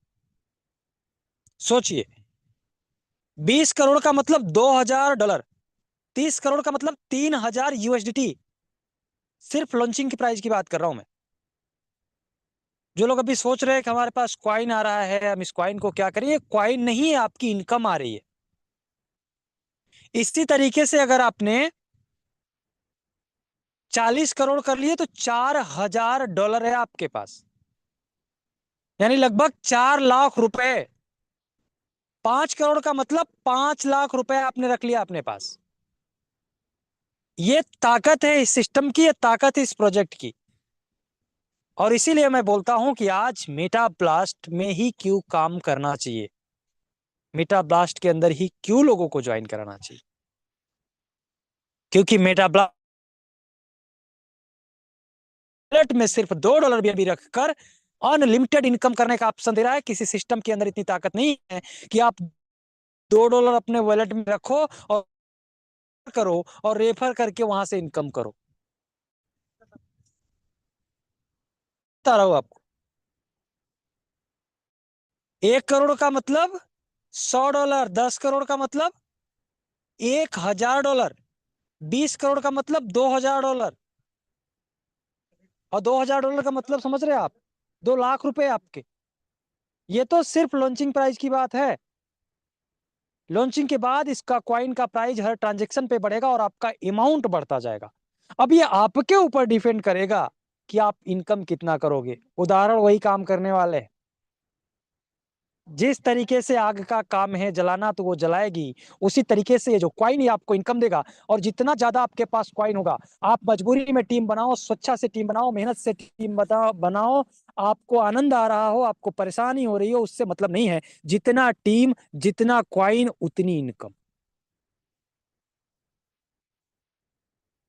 सोचिए, 20 करोड़ का मतलब $2,000, 30 करोड़ का मतलब 3,000 USDT। सिर्फ लॉन्चिंग की प्राइस की बात कर रहा हूं मैं। जो लोग अभी सोच रहे हैं कि हमारे पास क्वाइन आ रहा है, हम इस क्वाइन को क्या करें, ये क्वाइन नहीं है, आपकी इनकम आ रही है। इसी तरीके से अगर आपने 40 करोड़ कर लिए तो $4,000 है आपके पास, यानी लगभग 4 लाख रुपए। 5 करोड़ का मतलब 5 लाख रुपए आपने रख लिया अपने पास। ये ताकत है इस सिस्टम की, ये ताकत है इस प्रोजेक्ट की। और इसीलिए मैं बोलता हूं कि आज मेटा ब्लास्ट में ही क्यों काम करना चाहिए, मेटा ब्लास्ट के अंदर ही क्यों लोगों को ज्वाइन कराना चाहिए। क्योंकि मेटा ब्लास्ट में सिर्फ $2 भी रखकर अनलिमिटेड इनकम करने का ऑप्शन दे रहा है। किसी सिस्टम के अंदर इतनी ताकत नहीं है कि आप $2 अपने वॉलेट में रखो और करो और रेफर करके वहां से इनकम करो। बता रहा हूं आपको, 1 करोड़ का मतलब $100, 10 करोड़ का मतलब $1,000, 20 करोड़ का मतलब $2,000, और $2,000 का मतलब समझ रहे हैं आप, 2 लाख रुपए आपके। ये तो सिर्फ लॉन्चिंग प्राइस की बात है। लॉन्चिंग के बाद इसका क्वाइन का प्राइस हर ट्रांजेक्शन पे बढ़ेगा और आपका अमाउंट बढ़ता जाएगा। अब ये आपके ऊपर डिपेंड करेगा कि आप इनकम कितना करोगे। उदाहरण वही काम करने वाले हैं। जिस तरीके से आग का काम है जलाना, तो वो जलाएगी, उसी तरीके से ये जो क्वाइन ही आपको इनकम देगा। और जितना ज्यादा आपके पास क्वाइन होगा, आप मजबूरी में टीम बनाओ, स्वेच्छा से टीम बनाओ, मेहनत से टीम बनाओ, आपको आनंद आ रहा हो, आपको परेशानी हो रही हो, उससे मतलब नहीं है। जितना टीम, जितना क्वाइन, उतनी इनकम।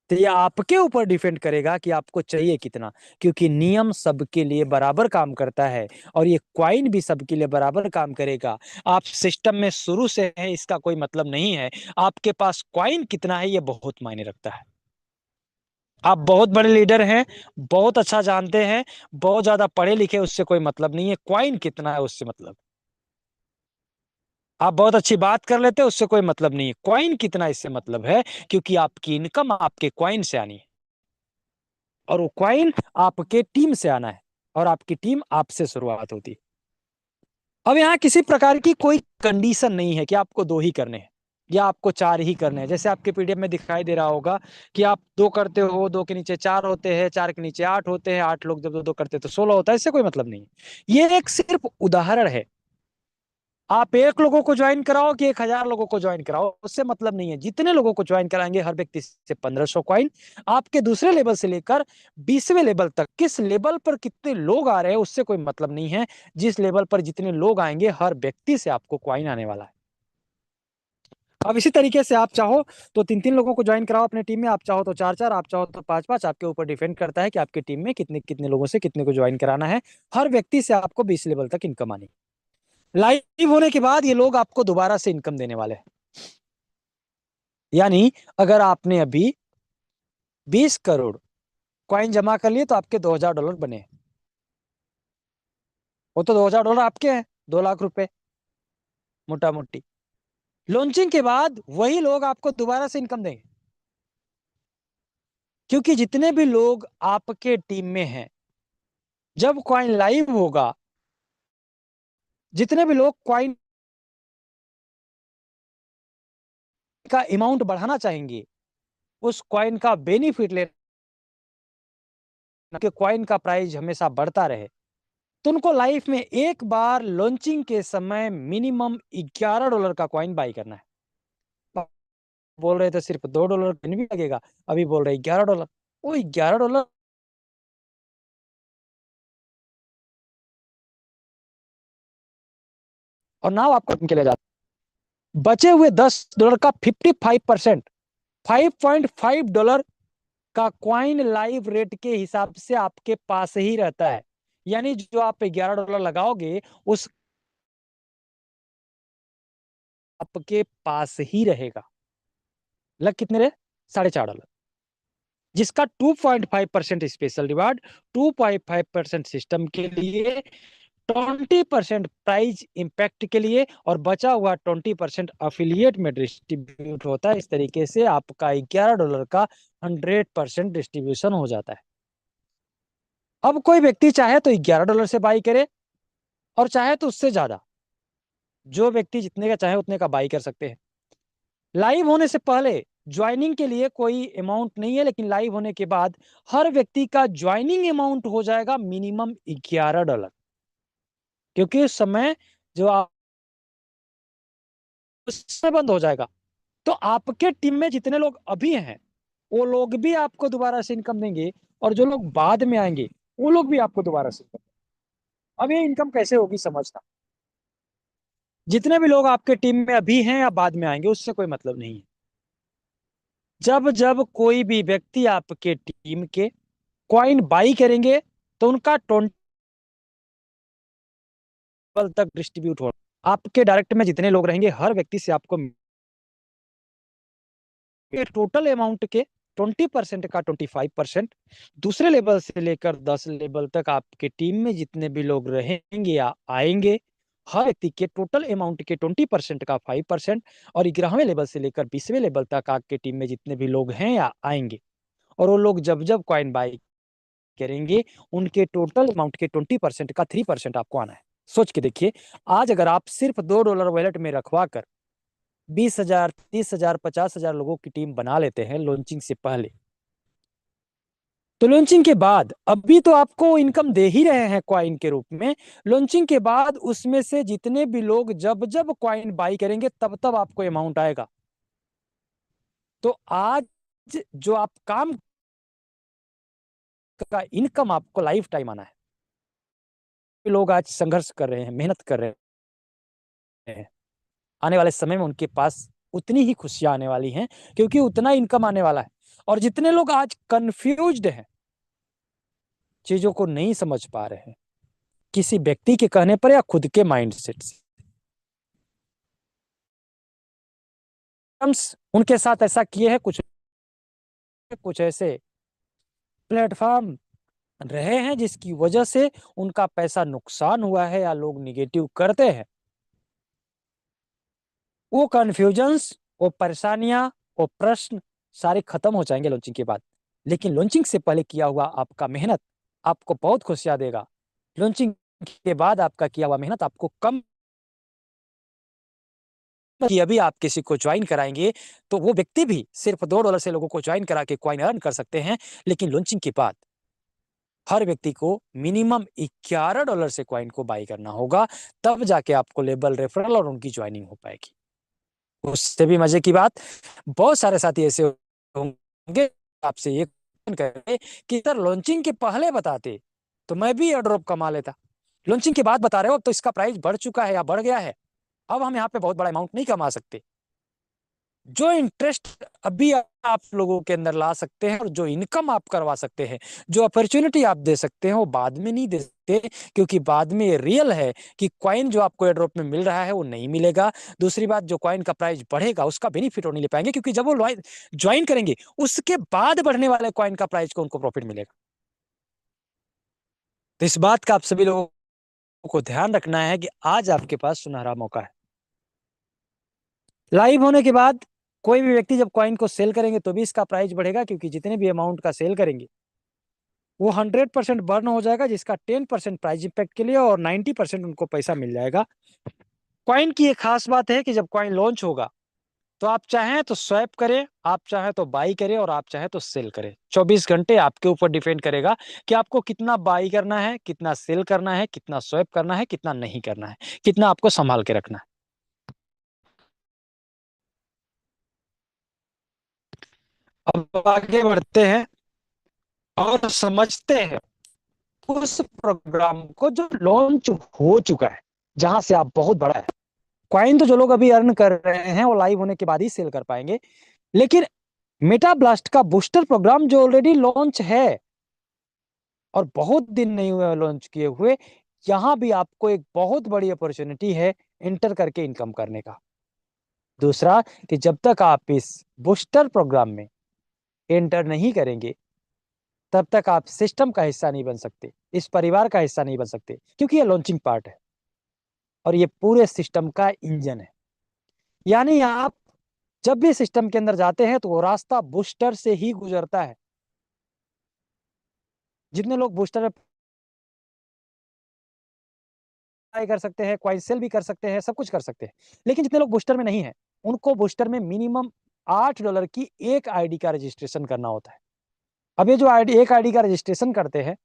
तो ये आपके ऊपर डिपेंड करेगा कि आपको चाहिए कितना। क्योंकि नियम सबके लिए बराबर काम करता है और ये क्वाइन भी सबके लिए बराबर काम करेगा। आप सिस्टम में शुरू से हैं इसका कोई मतलब नहीं है। आपके पास क्वाइन कितना है ये बहुत मायने रखता है। आप बहुत बड़े लीडर हैं, बहुत अच्छा जानते हैं, बहुत ज्यादा पढ़े लिखे, उससे कोई मतलब नहीं है। क्वाइन कितना है उससे मतलब। आप बहुत अच्छी बात कर लेते हैं, उससे कोई मतलब नहीं है। क्वाइन कितना इससे मतलब है, क्योंकि आपकी इनकम आपके क्वाइन से आनी है। और वो क्वाइन आपके टीम से आना है और आपकी टीम आपसे शुरुआत होती है। अब यहाँ किसी प्रकार की कोई कंडीशन नहीं है कि आपको 2 ही करने हैं या आपको 4 ही करने हैं। जैसे आपके पीडीएफ में दिखाई दे रहा होगा कि आप 2 करते हो, 2 के नीचे 4 होते हैं, 4 के नीचे 8 होते हैं, 8 लोग जब 2 2 करते हैं तो 16 होता है। इससे कोई मतलब नहीं है। ये एक सिर्फ उदाहरण है। आप 1 लोगों को ज्वाइन कराओ कि 1,000 लोगों को ज्वाइन कराओ, उससे मतलब नहीं है। जितने लोगों को ज्वाइन कराएंगे हर व्यक्ति से 1500 कॉइन। आपके दूसरे लेवल से लेकर 20वें लेवल तक किस लेवल पर कितने लोग आ रहे हैं उससे कोई मतलब नहीं है। जिस लेवल पर जितने लोग आएंगे हर व्यक्ति से आपको कॉइन आने वाला है। अब इसी तरीके से आप चाहो तो 3 3 लोगों को ज्वाइन कराओ अपने टीम में, आप चाहो तो 4 4, आप चाहो तो 5 5। आपके ऊपर डिपेंड करता है कि आपकी टीम में कितने कितने लोगों से कितने को ज्वाइन कराना है। हर व्यक्ति से आपको 20 लेवल तक इनकम आनी। लाइव होने के बाद ये लोग आपको दोबारा से इनकम देने वाले हैं। यानी अगर आपने अभी 20 करोड़ कॉइन जमा कर लिए तो आपके $2,000 बने। वो तो $2,000 आपके हैं, 2 लाख रुपए मोटा मोटी। लॉन्चिंग के बाद वही लोग आपको दोबारा से इनकम देंगे, क्योंकि जितने भी लोग आपके टीम में हैं जब कॉइन लाइव होगा, जितने भी लोग कॉइन का अमाउंट बढ़ाना चाहेंगे, उस कॉइन का बेनिफिट लेना कि कॉइन का प्राइस हमेशा बढ़ता रहे, तो उनको लाइफ में एक बार लॉन्चिंग के समय मिनिमम $11 का कॉइन बाई करना है। बोल रहे थे सिर्फ $2 भी लगेगा, अभी बोल रहे $11। वो $11 और नाउ आपको इनके ले जाता, बचे हुए $10 का 55%, $5.5 का क्वाइन लाइव रेट के हिसाब से आपके पास ही रहता है। यानी जो आप $11 लगाओगे उस आपके पास ही रहेगा। लग कितने रहे? $4.5, जिसका 2.5% स्पेशल रिवार्ड, 2.5% सिस्टम के लिए, 20% प्राइज इंपैक्ट के लिए और बचा हुआ 20% अफिलिएट में डिस्ट्रीब्यूट होता है। इस तरीके से आपका $11 का 100% डिस्ट्रीब्यूशन हो जाता है। अब कोई व्यक्ति चाहे तो $11 से बाई करे और चाहे तो उससे ज्यादा, जो व्यक्ति जितने का चाहे उतने का बाई कर सकते हैं। लाइव होने से पहले ज्वाइनिंग के लिए कोई अमाउंट नहीं है, लेकिन लाइव होने के बाद हर व्यक्ति का ज्वाइनिंग अमाउंट हो जाएगा मिनिमम $11, क्योंकि उस समय जो आप उससे बंद हो जाएगा। तो आपके टीम में जितने लोग अभी हैं वो लोग भी आपको दोबारा से इनकम देंगे, और जो लोग बाद में आएंगे वो लोग भी आपको दोबारा से इनकम। अब ये इनकम कैसे होगी समझना। जितने भी लोग आपके टीम में अभी हैं या बाद में आएंगे उससे कोई मतलब नहीं है। जब जब कोई भी व्यक्ति आपके टीम के कॉइन बाई करेंगे तो उनका 20 तक डिस्ट्रीब्यूट हो, आपके डायरेक्ट में जितने लोग रहेंगे हर व्यक्ति से आपको टोटल अमाउंट के 20% का 25%, दूसरे लेवल से लेकर 10 लेवल तक आपके टीम में जितने भी लोग रहेंगे या आएंगे हर व्यक्ति के टोटल अमाउंट के 20% का 5%, और 11वें लेवल से लेकर 20वें लेवल तक आपके टीम में जितने भी लोग हैं या आएंगे, और वो लोग जब जब कॉइन बाई करेंगे उनके टोटल अमाउंट के 20% का 3% आपको आना है। सोच के देखिए, आज अगर आप सिर्फ $2 वॉलेट में रखवा कर 20,000 30,000 50,000 लोगों की टीम बना लेते हैं लॉन्चिंग से पहले, तो लॉन्चिंग के बाद अभी तो आपको इनकम दे ही रहे हैं क्वाइन के रूप में। लॉन्चिंग के बाद उसमें से जितने भी लोग जब जब क्वाइन बाई करेंगे तब तब आपको अमाउंट आएगा। तो आज जो आप काम का इनकम आपको लाइफ टाइम आना है। लोग आज संघर्ष कर रहे हैं, मेहनत कर रहे हैं, आने वाले समय में उनके पास उतनी ही खुशियां आने वाली हैं, क्योंकि उतना इनकम आने वाला है। और जितने लोग आज कंफ्यूज्ड हैं, चीजों को नहीं समझ पा रहे हैं किसी व्यक्ति के कहने पर या खुद के माइंडसेट से, उनके साथ ऐसा किए हैं, कुछ कुछ ऐसे प्लेटफॉर्म रहे हैं जिसकी वजह से उनका पैसा नुकसान हुआ है या लोग निगेटिव करते हैं। वो कंफ्यूजन्स, वो परेशानियां, वो प्रश्न सारे खत्म हो जाएंगे लॉन्चिंग के बाद। लेकिन लॉन्चिंग से पहले किया हुआ आपका मेहनत आपको बहुत खुशियां देगा। लॉन्चिंग के बाद आपका किया हुआ मेहनत आपको कम कि अभी आप किसी को ज्वाइन कराएंगे तो वो व्यक्ति भी सिर्फ $2 से लोगों को ज्वाइन करा के कॉइन अर्न कर सकते हैं, लेकिन लॉन्चिंग के बाद हर व्यक्ति को मिनिमम $11 से कॉइन को बाई करना होगा, तब जाके आपको लेबल रेफरल और उनकी ज्वाइनिंग हो पाएगी। उससे भी मजे की बात, बहुत सारे साथी ऐसे होंगे आपसे ये कहे कि सर लॉन्चिंग के पहले बताते तो मैं भी एयर ड्रॉप कमा लेता, लॉन्चिंग के बाद बता रहे हो अब तो इसका प्राइस बढ़ चुका है या बढ़ गया है, अब हम यहाँ पे बहुत बड़ा अमाउंट नहीं कमा सकते। जो इंटरेस्ट अभी आप लोगों के अंदर ला सकते हैं और जो इनकम आप करवा सकते हैं, जो अपॉर्चुनिटी आप दे सकते हैं, वो बाद में नहीं दे सकते, क्योंकि बाद में ये रियल है कि कॉइन जो आपको एयरड्रॉप में मिल रहा है वो नहीं मिलेगा। दूसरी बात, जो कॉइन का प्राइस बढ़ेगा उसका बेनिफिट वो नहीं ले पाएंगे, क्योंकि जब वो ज्वाइन करेंगे उसके बाद बढ़ने वाले कॉइन का प्राइस को उनको प्रॉफिट मिलेगा। तो इस बात का आप सभी लोगों को ध्यान रखना है कि आज आपके पास सुनहरा मौका है। लाइव होने के बाद कोई भी व्यक्ति जब कॉइन को सेल करेंगे तो भी इसका प्राइस बढ़ेगा, क्योंकि जितने भी अमाउंट का सेल करेंगे वो 100% बर्न हो जाएगा, जिसका 10% प्राइस इम्पैक्ट के लिए और 90% उनको पैसा मिल जाएगा। कॉइन की एक खास बात है कि जब कॉइन लॉन्च होगा तो आप चाहें तो स्वैप करें, आप चाहें तो बाई करें और आप चाहें तो सेल करें। 24 घंटे आपके ऊपर डिपेंड करेगा कि आपको कितना बाई करना है, कितना सेल करना है, कितना स्वैप करना है, कितना नहीं करना है, कितना आपको संभाल के रखना है। अब आगे बढ़ते हैं और समझते हैं उस प्रोग्राम को जो लॉन्च हो चुका है, जहां से आप बहुत बड़ा है। कॉइन तो जो लोग अभी अर्न कर रहे हैं वो लाइव होने के बाद ही सेल कर पाएंगे, लेकिन मेटा ब्लास्ट का बूस्टर प्रोग्राम जो ऑलरेडी लॉन्च है और बहुत दिन नहीं हुए लॉन्च किए हुए, यहां भी आपको एक बहुत बड़ी अपॉर्चुनिटी है एंटर करके इनकम करने का। दूसरा, कि जब तक आप इस बूस्टर प्रोग्राम में एंटर नहीं करेंगे तब तक आप सिस्टम का हिस्सा नहीं बन सकते, इस परिवार का हिस्सा नहीं बन सकते, क्योंकि ये लॉन्चिंग पार्ट है और ये पूरे सिस्टम का इंजन है। यानी आप जब भी सिस्टम के अंदर जाते हैं तो वो रास्ता बूस्टर से ही गुजरता है। जितने लोग बूस्टर में अप्लाई कर सकते हैं, क्वाइन सेल भी कर सकते हैं, सब कुछ कर सकते हैं, लेकिन जितने लोग बूस्टर में नहीं है उनको बूस्टर में मिनिमम $8 की एक आईडी का रजिस्ट्रेशन करना होता है। अब ये जो आईडी, एक आईडी का रजिस्ट्रेशन करते हैं,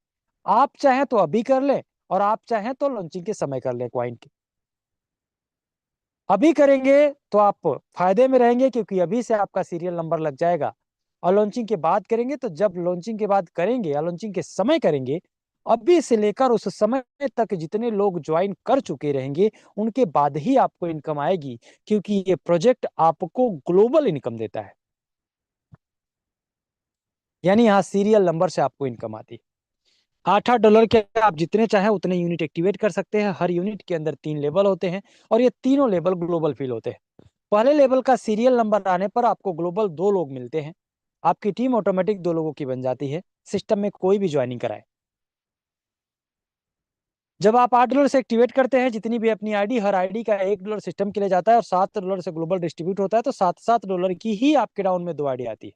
आप चाहें तो अभी कर लें और आप चाहें तो लॉन्चिंग के समय कर लें। क्वाइन की अभी करेंगे तो आप फायदे में रहेंगे, क्योंकि अभी से आपका सीरियल नंबर लग जाएगा, और लॉन्चिंग के बाद करेंगे तो जब लॉन्चिंग के बाद करेंगे या लॉन्चिंग के समय करेंगे, अभी से लेकर उस समय तक जितने लोग ज्वाइन कर चुके रहेंगे उनके बाद ही आपको इनकम आएगी, क्योंकि ये प्रोजेक्ट आपको ग्लोबल इनकम देता है। यानी यहाँ सीरियल नंबर से आपको इनकम आती है। $8 के आप जितने चाहे उतने यूनिट एक्टिवेट कर सकते हैं। हर यूनिट के अंदर 3 लेवल होते हैं और ये तीनों लेवल ग्लोबल फील होते हैं। पहले लेवल का सीरियल नंबर आने पर आपको ग्लोबल 2 लोग मिलते हैं, आपकी टीम ऑटोमेटिक 2 लोगों की बन जाती है, सिस्टम में कोई भी ज्वाइनिंग कराए। जब आप $8 से एक्टिवेट करते हैं जितनी भी अपनी आईडी, हर आईडी का $1 सिस्टम के लिए जाता है और $7 से ग्लोबल डिस्ट्रीब्यूट होता है, तो $7 की ही आपके राउंड में 2 आईडी आती है।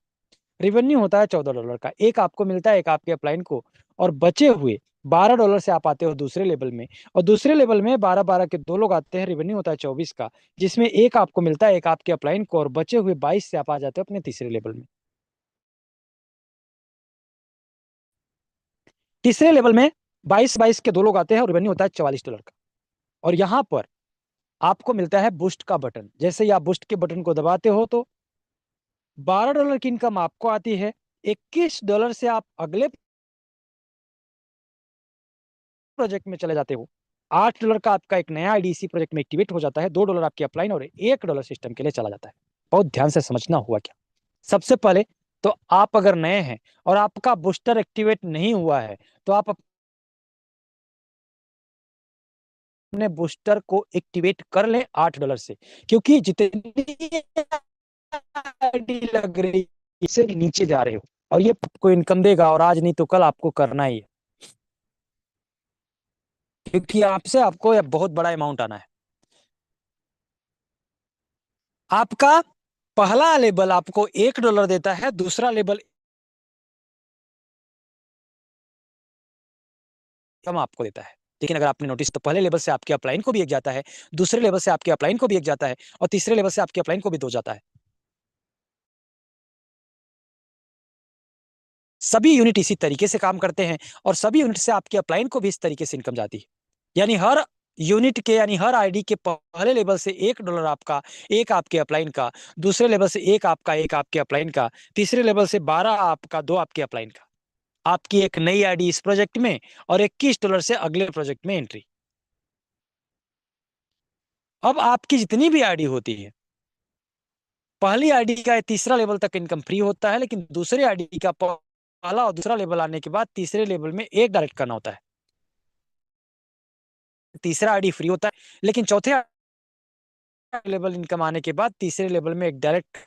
रिवेन्यू होता है $14 का, एक आपको मिलता है, एक आपके अपलाइन को, और बचे हुए $12 से आप आते हो दूसरे लेवल में, और दूसरे लेवल में 12-12 के 2 लोग आते हैं, रिवेन्यू होता है 24 का, जिसमें एक आपको मिलता है, एक आपके अपलाइन को, और बचे हुए 22 से आप आ जाते हो अपने तीसरे लेवल में। तीसरे लेवल में 22-22 के 2 लोग आते हैं और रेवेन्यू होता है $44 का। और यहां पर आपको मिलता है बूस्ट का बटन। जैसे ही आप बूस्ट के बटन को दबाते हो तो $12 की इनकम आपको आती है। $21 से आप अगले प्रोजेक्ट में चले जाते हो। $8 का आपका एक नया आईडी इसी प्रोजेक्ट में एक्टिवेट हो जाता है। $2 आपकी अपलाइन और $1 सिस्टम के लिए चला जाता है। बहुत ध्यान से समझना हुआ क्या। सबसे पहले तो आप अगर नए हैं और आपका बूस्टर एक्टिवेट नहीं हुआ है तो आप अपने बूस्टर को एक्टिवेट कर लें $8 से, क्योंकि जितनी आईडी लग रही है इससे नीचे जा रहे हो और ये आपको इनकम देगा, और आज नहीं तो कल आपको करना ही है, क्योंकि आपसे आपको यह बहुत बड़ा अमाउंट आना है। आपका पहला लेवल आपको $1 देता है, दूसरा लेवल इनकम आपको देता है। लेकिन अगर आपने नोटिस, तो पहले लेवल से आपके अपलाइन को भी एक जाता है, दूसरे लेवल से आपके अपलाइन को भी एक जाता है, और तीसरे लेवल से आपके अपलाइन को भी 2 जाता है। सभी यूनिट इसी तरीके से काम करते हैं, और सभी यूनिट से आपके अपलाइन को भी इस तरीके से इनकम जाती है। यानी हर यूनिट के, यानी हर आईडी के पहले लेवल से $1 आपका, एक आपके अपलाइन का, दूसरे लेवल से एक आपका, एक आपके अपलाइन का, तीसरे लेवल से 12 आपका, 2 आपके अपलाइन का। आपकी एक नई आईडी इस प्रोजेक्ट में, और $21 से अगले प्रोजेक्ट में एंट्री। अब आपकी जितनी भी आईडी होती है, पहली आईडी का तीसरा लेवल तक इनकम फ्री होता है, लेकिन दूसरी आईडी का पहला और दूसरा लेवल आने के बाद तीसरे लेवल में एक डायरेक्ट करना होता है। तीसरा आईडी फ्री होता है, लेकिन चौथे लेवल इनकम आने के बाद तीसरे लेवल में एक डायरेक्ट।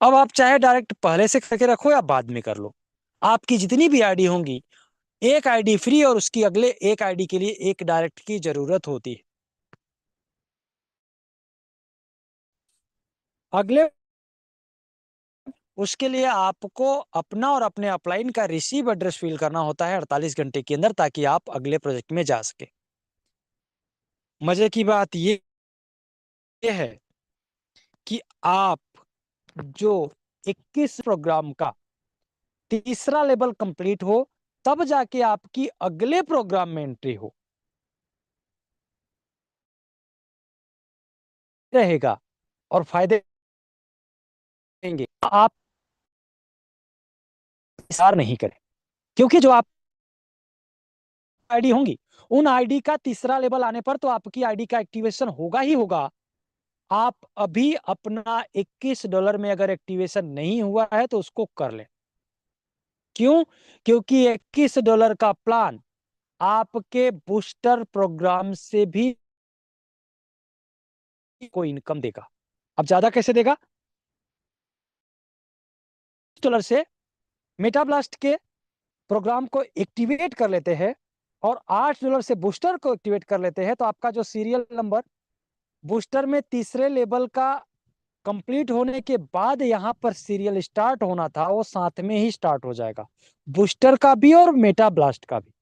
अब आप चाहे डायरेक्ट पहले से करके रखो या बाद में कर लो, आपकी जितनी भी आईडी होंगी, एक आईडी फ्री और उसकी अगले एक आईडी के लिए एक डायरेक्ट की जरूरत होती है। अगले उसके लिए आपको अपना और अपने अपलाइन का रिसीव एड्रेस फिल करना होता है 48 घंटे के अंदर, ताकि आप अगले प्रोजेक्ट में जा सके। मजे की बात ये है कि आप जो 21 प्रोग्राम का तीसरा लेवल कंप्लीट हो, तब जाके आपकी अगले प्रोग्राम में एंट्री हो रहेगा, और फायदे देंगे। आप इंतजार नहीं करें, क्योंकि जो आप आईडी होंगी, उन आईडी का तीसरा लेवल आने पर तो आपकी आईडी का एक्टिवेशन होगा ही होगा। आप अभी अपना $21 में अगर एक्टिवेशन नहीं हुआ है तो उसको कर लें। क्यों? क्योंकि $21 का प्लान आपके बूस्टर प्रोग्राम से भी कोई इनकम देगा। अब ज्यादा कैसे देगा? $20 से मेटाब्लास्ट के प्रोग्राम को एक्टिवेट कर लेते हैं, और $8 से बूस्टर को एक्टिवेट कर लेते हैं, तो आपका जो सीरियल नंबर बूस्टर में तीसरे लेवल का कंप्लीट होने के बाद यहां पर सीरियल स्टार्ट होना था, वो साथ में ही स्टार्ट हो जाएगा, बूस्टर का भी और मेटा ब्लास्ट का भी।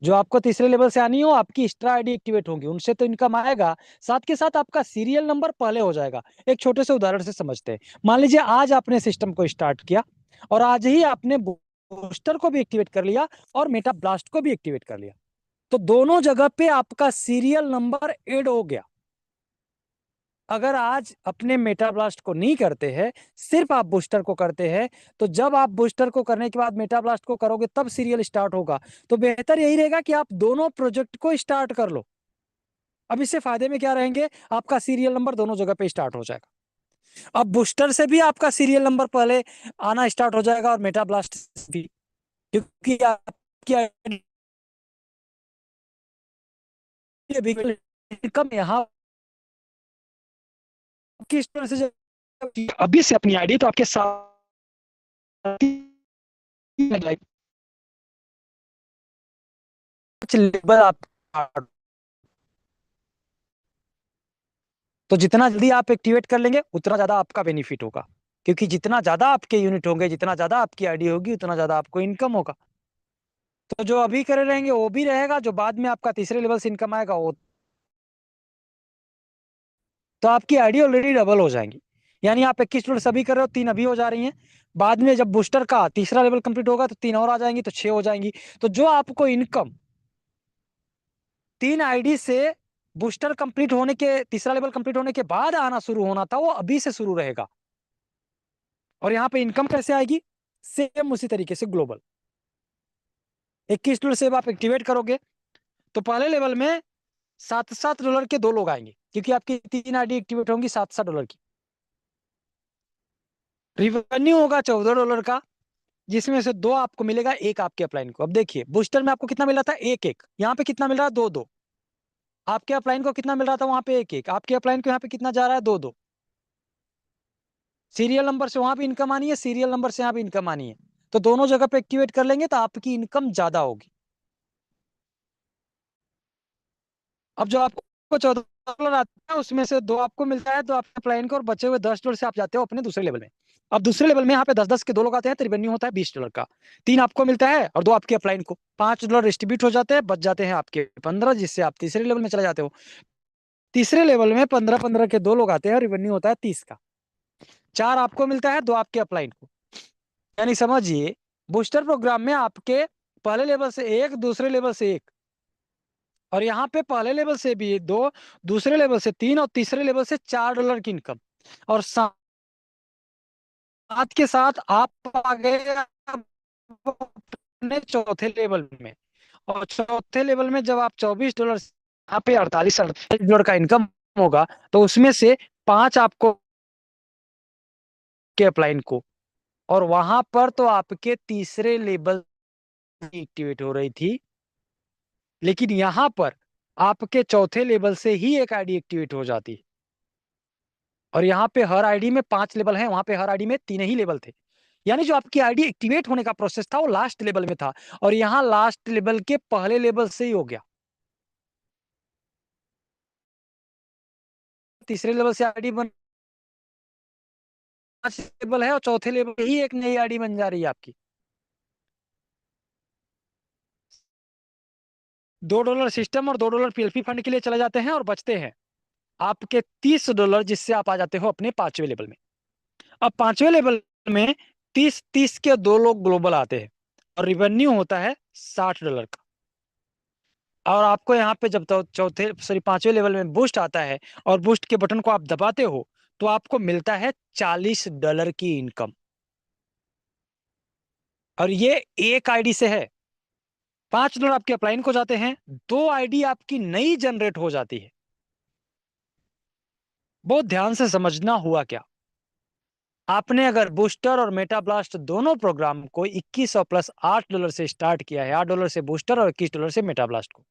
जो आपको तीसरे लेवल से आनी हो, आपकी एक्स्ट्रा आईडी एक्टिवेट होंगी, उनसे तो इनकम आएगा, साथ के साथ आपका सीरियल नंबर पहले हो जाएगा। एक छोटे से उदाहरण से समझते हैं। मान लीजिए आज आपने सिस्टम को स्टार्ट किया, और आज ही आपने बूस्टर को भी एक्टिवेट कर लिया और मेटा ब्लास्ट को भी एक्टिवेट कर लिया, तो दोनों जगह पे आपका सीरियल नंबर ऐड हो गया। अगर आज अपने मेटाब्लास्ट को नहीं करते हैं, सिर्फ आप बूस्टर को करते हैं, तो जब आप बूस्टर को करने के बाद मेटाब्लास्ट को करोगे तब सीरियल स्टार्ट होगा। तो बेहतर यही रहेगा कि आप दोनों प्रोजेक्ट को स्टार्ट कर लो। अब इससे फायदे में क्या रहेंगे? आपका सीरियल नंबर दोनों जगह पे स्टार्ट हो जाएगा। अब बूस्टर से भी आपका सीरियल नंबर पहले आना स्टार्ट हो जाएगा, और मेटाब्लास्ट भी, क्योंकि आपकी इनकम यहाँ किस तरह से अभी से अपनी आईडी तो आपके साथ लेवल आप, तो जितना जल्दी आप एक्टिवेट कर लेंगे उतना ज्यादा आपका बेनिफिट होगा, क्योंकि जितना ज्यादा आपके यूनिट होंगे, जितना ज्यादा आपकी आईडी होगी, उतना ज्यादा आपको इनकम होगा। तो जो अभी करे रहेंगे वो भी रहेगा, जो बाद में आपका तीसरे लेवल से इनकम आएगा वो, तो आपकी आईडी ऑलरेडी डबल हो जाएंगी। यानी आप 21 सभी कर रहे हो, 3 अभी हो जा रही हैं, बाद में जब बूस्टर का तीसरा लेवल कंप्लीट होगा तो 3 और आ जाएंगी, तो 6 हो जाएंगी। तो जो आपको इनकम 3 आईडी से बूस्टर कंप्लीट होने के, तीसरा लेवल कंप्लीट होने के बाद आना शुरू होना था, वो अभी से शुरू रहेगा। और यहाँ पे इनकम कैसे आएगी? सेम उसी तरीके से ग्लोबल $21 से आप एक्टिवेट करोगे, तो पहले लेवल में $7-7 के 2 लोग आएंगे, क्योंकि आपकी 3 आईडी एक्टिवेट होंगी $7-7 की। रिवेन्यू होगा $14 का, जिसमें से 2 आपको मिलेगा, एक आपके अपलाइन को। अब देखिए, बूस्टर में आपको कितना मिला था? एक एक। यहाँ पे कितना मिल रहा है? 2-2। आपके अपलाइन को कितना मिल रहा था? वहां पे एक एक। आपके अपलाइन को यहाँ पे कितना जा रहा है? 2-2। सीरियल नंबर से वहां पे इनकम आनी है, सीरियल नंबर से यहाँ पे इनकम आनी है, तो दोनों जगह पे एक्टिवेट कर लेंगे तो आपकी इनकम ज्यादा होगी। अब जो आपको को $14 आता है, उसमें से 2 आपको मिलता है, तो आपके प्लान को, और बचे हुए $10 से आप जाते हो अपने दूसरे लेवल में। अब दूसरे लेवल में यहाँ पे 10-10 के 2 लोग आते हैं, तो रिवेन्यू होता है $20 का। 3 आपको मिलता है और 2 आपके अपलाइन को। $5 डिस्ट्रीब्यूट हो जाते हैं, बच जाते हैं आपके 15, जिससे आप तीसरे लेवल में चले जाते हो। तीसरे लेवल में 15-15 के 2 लोग आते हैं, रिवेन्यू होता है 30 का। 4 आपको मिलता है, 2 आपके अपलाइन को। यानी समझिए, बूस्टर प्रोग्राम में आपके पहले लेवल से 1, दूसरे लेवल से 1, और यहाँ पे पहले लेवल से भी 2, दूसरे लेवल से 3, और तीसरे लेवल से $4 की इनकम। और साथ के साथ आप आ गए अपने चौथे लेवल में। और चौथे लेवल में जब आप $24, यहाँ पे 48 का इनकम होगा, तो उसमें से 5 आपको के अपलाइन को। और वहां पर तो आपके तीसरे लेवल एक्टिवेट हो रही थी, लेकिन यहां पर आपके चौथे लेवल से ही एक आईडी एक्टिवेट हो जाती। और यहाँ पे हर आईडी में 5 लेवल है, वहां पे हर आईडी में 3 ही लेवल थे। यानी जो आपकी आईडी एक्टिवेट होने का प्रोसेस था वो लास्ट लेवल में था, और यहाँ लास्ट लेवल के पहले लेवल से ही हो गया। तीसरे लेवल से आईडी बन 5 लेवल है, और चौथे लेवल पे ही एक नई आईडी बन जा रही है आपकी। $2 सिस्टम और $2 पीएलपी फंड के लिए चले जाते हैं, और बचते हैं आपके $30, जिससे आप आ जाते हो अपने 5वें लेवल में। अब 5वें लेवल में 30-30 के 2 लोग ग्लोबल आते हैं, और रिवेन्यू होता है $60 का। और आपको यहाँ पे जब चौथे सॉरी 5वें लेवल में बूस्ट आता है, और बूस्ट के बटन को आप दबाते हो, तो आपको मिलता है $40 की इनकम। और ये एक आईडी से है। $5 आपके अपलाइन को जाते हैं, 2 आईडी आपकी नई जनरेट हो जाती है। बहुत ध्यान से समझना हुआ क्या। आपने अगर बूस्टर और मेटा ब्लास्ट दोनों प्रोग्राम को 2100 प्लस $8 से स्टार्ट किया है, $8 से बूस्टर और $21 से मेटा ब्लास्ट को,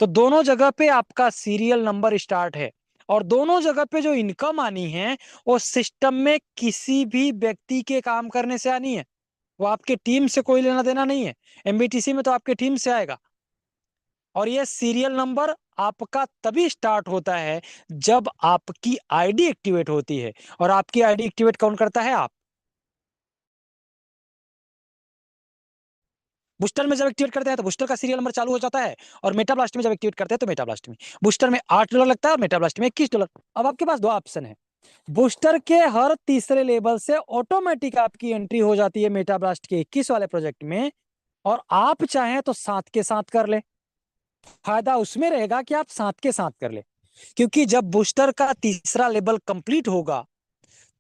तो दोनों जगह पे आपका सीरियल नंबर स्टार्ट है। और दोनों जगह पे जो इनकम आनी है, वो सिस्टम में किसी भी व्यक्ति के काम करने से आनी है। वो आपके टीम से कोई लेना देना नहीं है। एमबीटीसी में तो आपके टीम से आएगा। और ये सीरियल नंबर आपका तभी स्टार्ट होता है जब आपकी आईडी एक्टिवेट होती है। और आपकी आईडी एक्टिवेट कौन करता है? आप। बूस्टर में जब एक्टिवेट करते हैं तो बूस्टर का सीरियल नंबर चालू हो जाता है, और मेटा ब्लास्ट में जब एक्टिवेट करते हैं तो मेटा ब्लास्ट में। बूस्टर में $8 लगता है, और मेटा ब्लास्ट में $21। अब आपके पास 2 ऑप्शन है। बूस्टर के हर तीसरे लेवल से ऑटोमेटिक आपकी एंट्री हो जाती है मेटा ब्लास्ट के 21 वाले प्रोजेक्ट में। और आप चाहें तो साथ के साथ कर ले। फायदा उसमें रहेगा कि आप साथ के साथ कर ले, क्योंकि जब बूस्टर का तीसरा लेवल कंप्लीट होगा,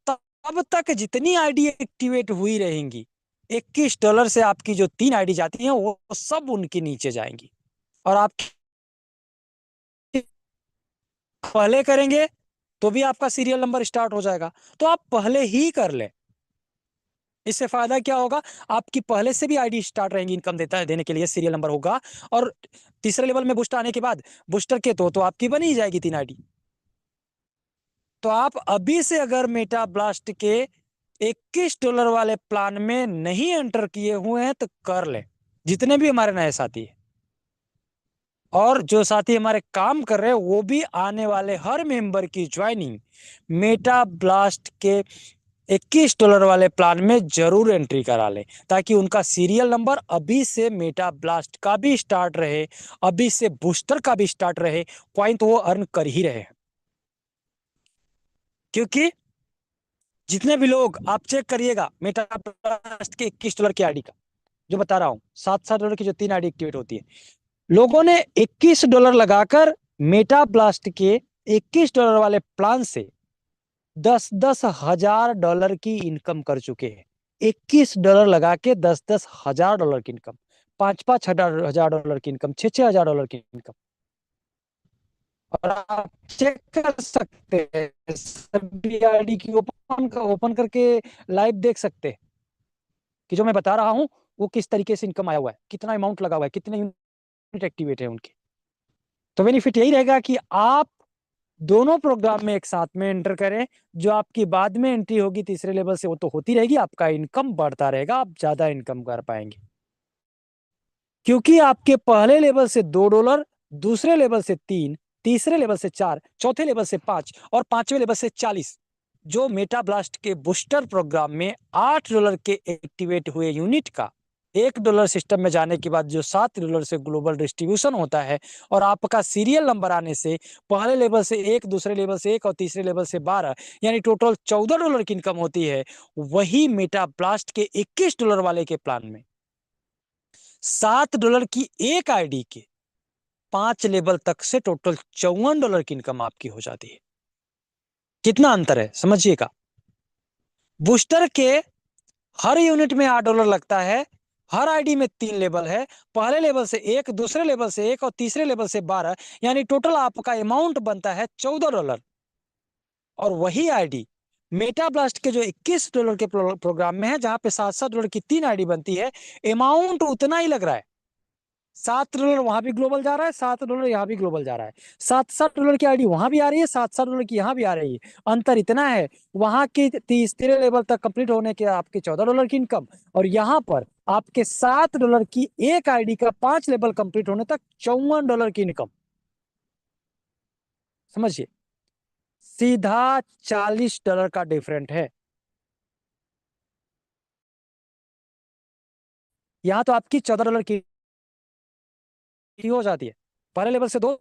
तब तक जितनी आईडी एक्टिवेट हुई रहेंगी, $21 से आपकी जो 3 आईडी जाती हैं, वो सब उनके नीचे जाएंगी। और आप पहले करेंगे तो भी आपका सीरियल नंबर स्टार्ट हो जाएगा, तो आप पहले ही कर ले। इससे फायदा क्या होगा? आपकी पहले से भी आईडी स्टार्ट रहेंगी, इनकम देने के लिए सीरियल नंबर होगा। और तीसरे लेवल में बूस्टर आने के बाद बूस्टर के तो आपकी बनी ही जाएगी 3 आईडी। तो आप अभी से अगर मेटा ब्लास्ट के $21 वाले प्लान में नहीं एंटर किए हुए हैं, तो कर ले। जितने भी हमारे नए साथी हैं, और जो साथी हमारे काम कर रहे हैं, वो भी आने वाले हर मेंबर की ज्वाइनिंग मेटा ब्लास्ट के $21 वाले प्लान में जरूर एंट्री करा लें, ताकि उनका सीरियल नंबर अभी से मेटा ब्लास्ट का भी स्टार्ट रहे, अभी से बूस्टर का भी स्टार्ट रहे। पॉइंट वो अर्न कर ही रहे हैं। क्योंकि जितने भी लोग आप चेक करिएगा मेटा ब्लास्ट के $21 की आईडी का, जो बता रहा हूं, $7-7 की जो 3 आईडी एक्टिवेट होती है, लोगों ने $21 लगाकर मेटा ब्लास्ट के $21 वाले प्लान से 10-10 हजार की इनकम कर चुके हैं। $21 लगा के 10-10 हजार की इनकम, 5-5 हजार की इनकम, 6-6 हजार की इनकम। और आप चेक कर सकते हैं, सभी आईडी की ओपन करके लाइव देख सकते हैं कि जो मैं बता रहा हूं वो किस तरीके से इनकम आया हुआ है, कितना अमाउंट लगा हुआ है, कितने यूनिट एक्टिवेट है उनके। तो बेनिफिट यही रहेगा कि आप दोनों प्रोग्राम में एक साथ में एंटर करें। जो आपकी बाद में एंट्री होगी तीसरे लेवल से, वो तो होती रहेगी, आपका इनकम बढ़ता रहेगा, आप ज्यादा इनकम कर पाएंगे। क्योंकि आपके पहले लेवल से $2, दूसरे लेवल से 3, तीसरे लेवल से 4, चौथे लेवल से 5 और पांचवें लेवल से 40। जो मेटा ब्लास्ट के बूस्टर प्रोग्राम में $8 के एक्टिवेट हुए यूनिट का $1 सिस्टम में जाने के बाद जो $7 से ग्लोबल डिस्ट्रीब्यूशन होता है और आपका सीरियल नंबर आने से पहले लेवल से 1, दूसरे लेवल से 1 और तीसरे लेवल से 12, यानी टोटल $14 की इनकम होती है। वही मेटा ब्लास्ट के $21 वाले के प्लान में $7 की एक आईडी के 5 लेवल तक से टोटल $54 की इनकम आपकी हो जाती है। कितना अंतर है समझिएगा। बूस्टर के हर यूनिट में $8 लगता है, हर आईडी में 3 लेवल है, पहले लेवल से 1, दूसरे लेवल से 1 और तीसरे लेवल से 12, यानी टोटल आपका अमाउंट बनता है $14। और वही आईडी मेटा ब्लास्ट के जो $21 के प्रोग्राम में है, जहां पे $7-7 की 3 आईडी बनती है, अमाउंट उतना ही लग रहा है। $7 वहां भी ग्लोबल जा रहा है, $7 यहाँ भी ग्लोबल जा रहा है। $7-7 की आईडी वहां भी आ रही है, $7-7 की यहाँ भी आ रही है। अंतर इतना है, वहां की तीसरे लेवल तक कंप्लीट होने के आपके $14 की इनकम, और यहाँ पर आपके $7 की एक आईडी का 5 लेवल कंप्लीट होने तक $54 की इनकम। समझिए, सीधा $40 का डिफरेंट है। यहाँ तो आपकी $14 की हो जाती है, पहले लेवल से 2,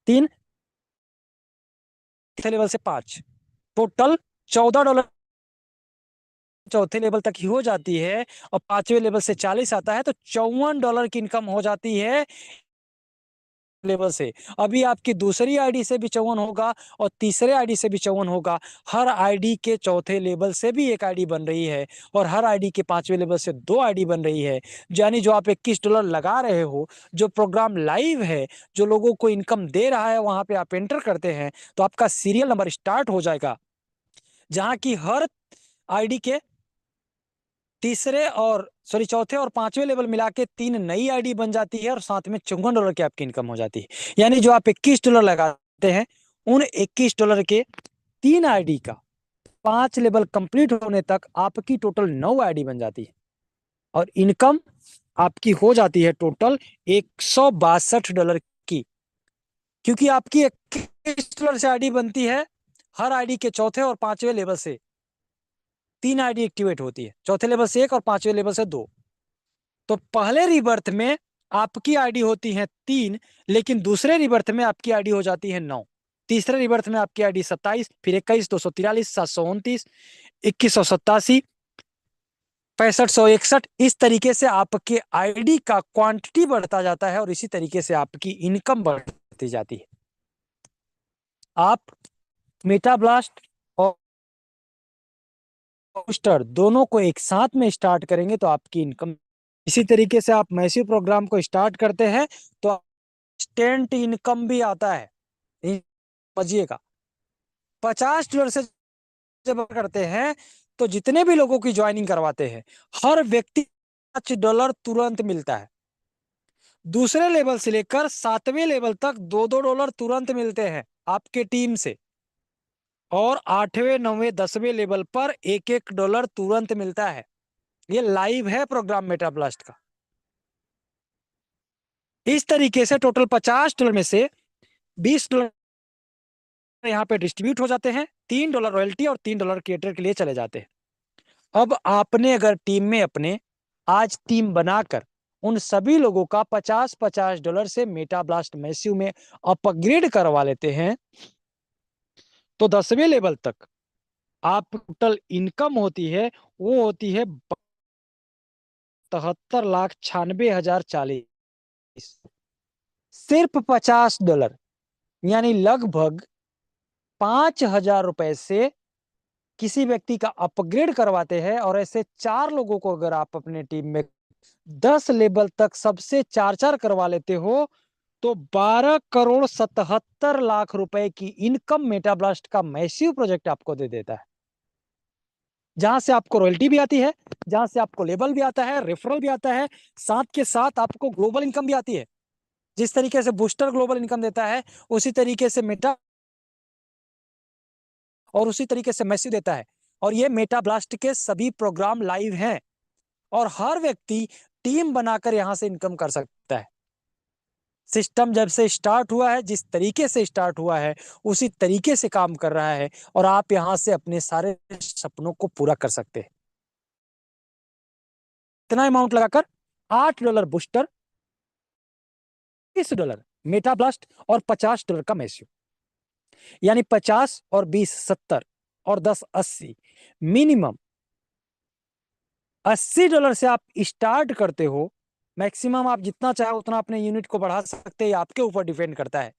3, लेवल से 5, टोटल $14 चौथे लेवल तक ही हो जाती है, और पांचवें लेवल से 40 आता है, तो $54 की इनकम हो जाती है लेवल से। अभी आपकी दूसरी आईडी से भी 54 होगा और तीसरे आईडी से भी 54 होगा। हर आईडी के चौथे लेवल से भी एक आईडी बन रही है, और हर आईडी के पांचवें लेवल से 2 आईडी बन रही है। यानी जो आप $21 लगा रहे हो, जो प्रोग्राम लाइव है, जो लोगों को इनकम दे रहा है, वहां पे आप एंटर करते हैं तो आपका सीरियल नंबर स्टार्ट हो जाएगा, जहां की हर आईडी के चौथे और पांचवें लेवल मिला के 3 नई आईडी बन जाती है, और साथ में $54 की आपकी इनकम हो जाती है। यानी जो आप $21 लगाते हैं, उन $21 के 3 आईडी का 5 लेवल कंप्लीट होने तक आपकी टोटल 9 आईडी बन जाती है, और इनकम आपकी हो जाती है टोटल $162 की। क्योंकि आपकी $21 से आईडी बनती है, हर आईडी के चौथे और पांचवें लेवल से 3 आईडी एक्टिवेट होती है, चौथे लेवल से 1 और पांचवें लेवल से 2। तो पहले रिबर्थ में आपकी आईडी होती है 3, लेकिन दूसरे रिबर्थ में आपकी आईडी हो जाती है 9। तीसरे रिबर्थ में आपकी आईडी 27, फिर 21, 243, 729, 2187, 6561। इस तरीके से आपके आईडी का क्वांटिटी बढ़ता जाता है, और इसी तरीके से आपकी इनकम बढ़ती जाती है। आप मेटा ब्लास्ट और बूस्टर दोनों को एक साथ में स्टार्ट करेंगे तो आपकी इनकम, इसी तरीके से आप मैसिव प्रोग्राम को स्टार्ट करते हैं तो इंस्टेंट इनकम भी आता है। समझिएगा, $50 से जब करते हैं तो जितने भी लोगों की ज्वाइनिंग करवाते हैं, हर व्यक्ति $5 तुरंत मिलता है। दूसरे लेवल से लेकर 7वें लेवल तक $2-2 तुरंत मिलते हैं आपके टीम से, और 8वें 9वें 10वें लेवल पर $1-1 तुरंत मिलता है। ये लाइव है प्रोग्राम मेटा ब्लास्ट का। इस तरीके से टोटल $50 में से $20 यहाँ पे डिस्ट्रीब्यूट हो जाते हैं, $3 रॉयल्टी और $3 क्रिएटर के लिए चले जाते हैं। अब आपने अगर टीम में अपने आज टीम बनाकर उन सभी लोगों का $50-50 से मेटा ब्लास्ट मैसिव में अपग्रेड करवा लेते हैं, तो 10वें लेवल तक आप टोटल इनकम होती है, वो होती है 72,96,040, सिर्फ $50, यानी लगभग ₹5,000 से किसी व्यक्ति का अपग्रेड करवाते हैं। और ऐसे 4 लोगों को अगर आप अपने टीम में 10 लेवल तक सबसे 4-4 करवा लेते हो, तो 12,77,00,000 रुपए की इनकम मेटा ब्लास्ट का मैसिव प्रोजेक्ट आपको दे देता है, जहां से आपको रॉयल्टी भी आती है, जहां से आपको लेबल भी आता है, रेफरल भी आता है, साथ के साथ आपको ग्लोबल इनकम भी आती है। जिस तरीके से बूस्टर ग्लोबल इनकम देता है, उसी तरीके से मेटा और उसी तरीके से मैसिव देता है। और ये मेटा ब्लास्ट के सभी प्रोग्राम लाइव हैं, और हर व्यक्ति टीम बनाकर यहां से इनकम कर सकता है। सिस्टम जब से स्टार्ट हुआ है, जिस तरीके से स्टार्ट हुआ है उसी तरीके से काम कर रहा है, और आप यहां से अपने सारे सपनों को पूरा कर सकते हैं। इतना अमाउंट लगाकर $8 बूस्टर, $20 मेटा ब्लास्ट और $50 का मैस्यू, यानी 50 और 20 70 और 10 80, मिनिमम $80 से आप स्टार्ट करते हो। मैक्सिमम आप जितना चाहे उतना अपने यूनिट को बढ़ा सकते हैं, आपके ऊपर डिपेंड करता है।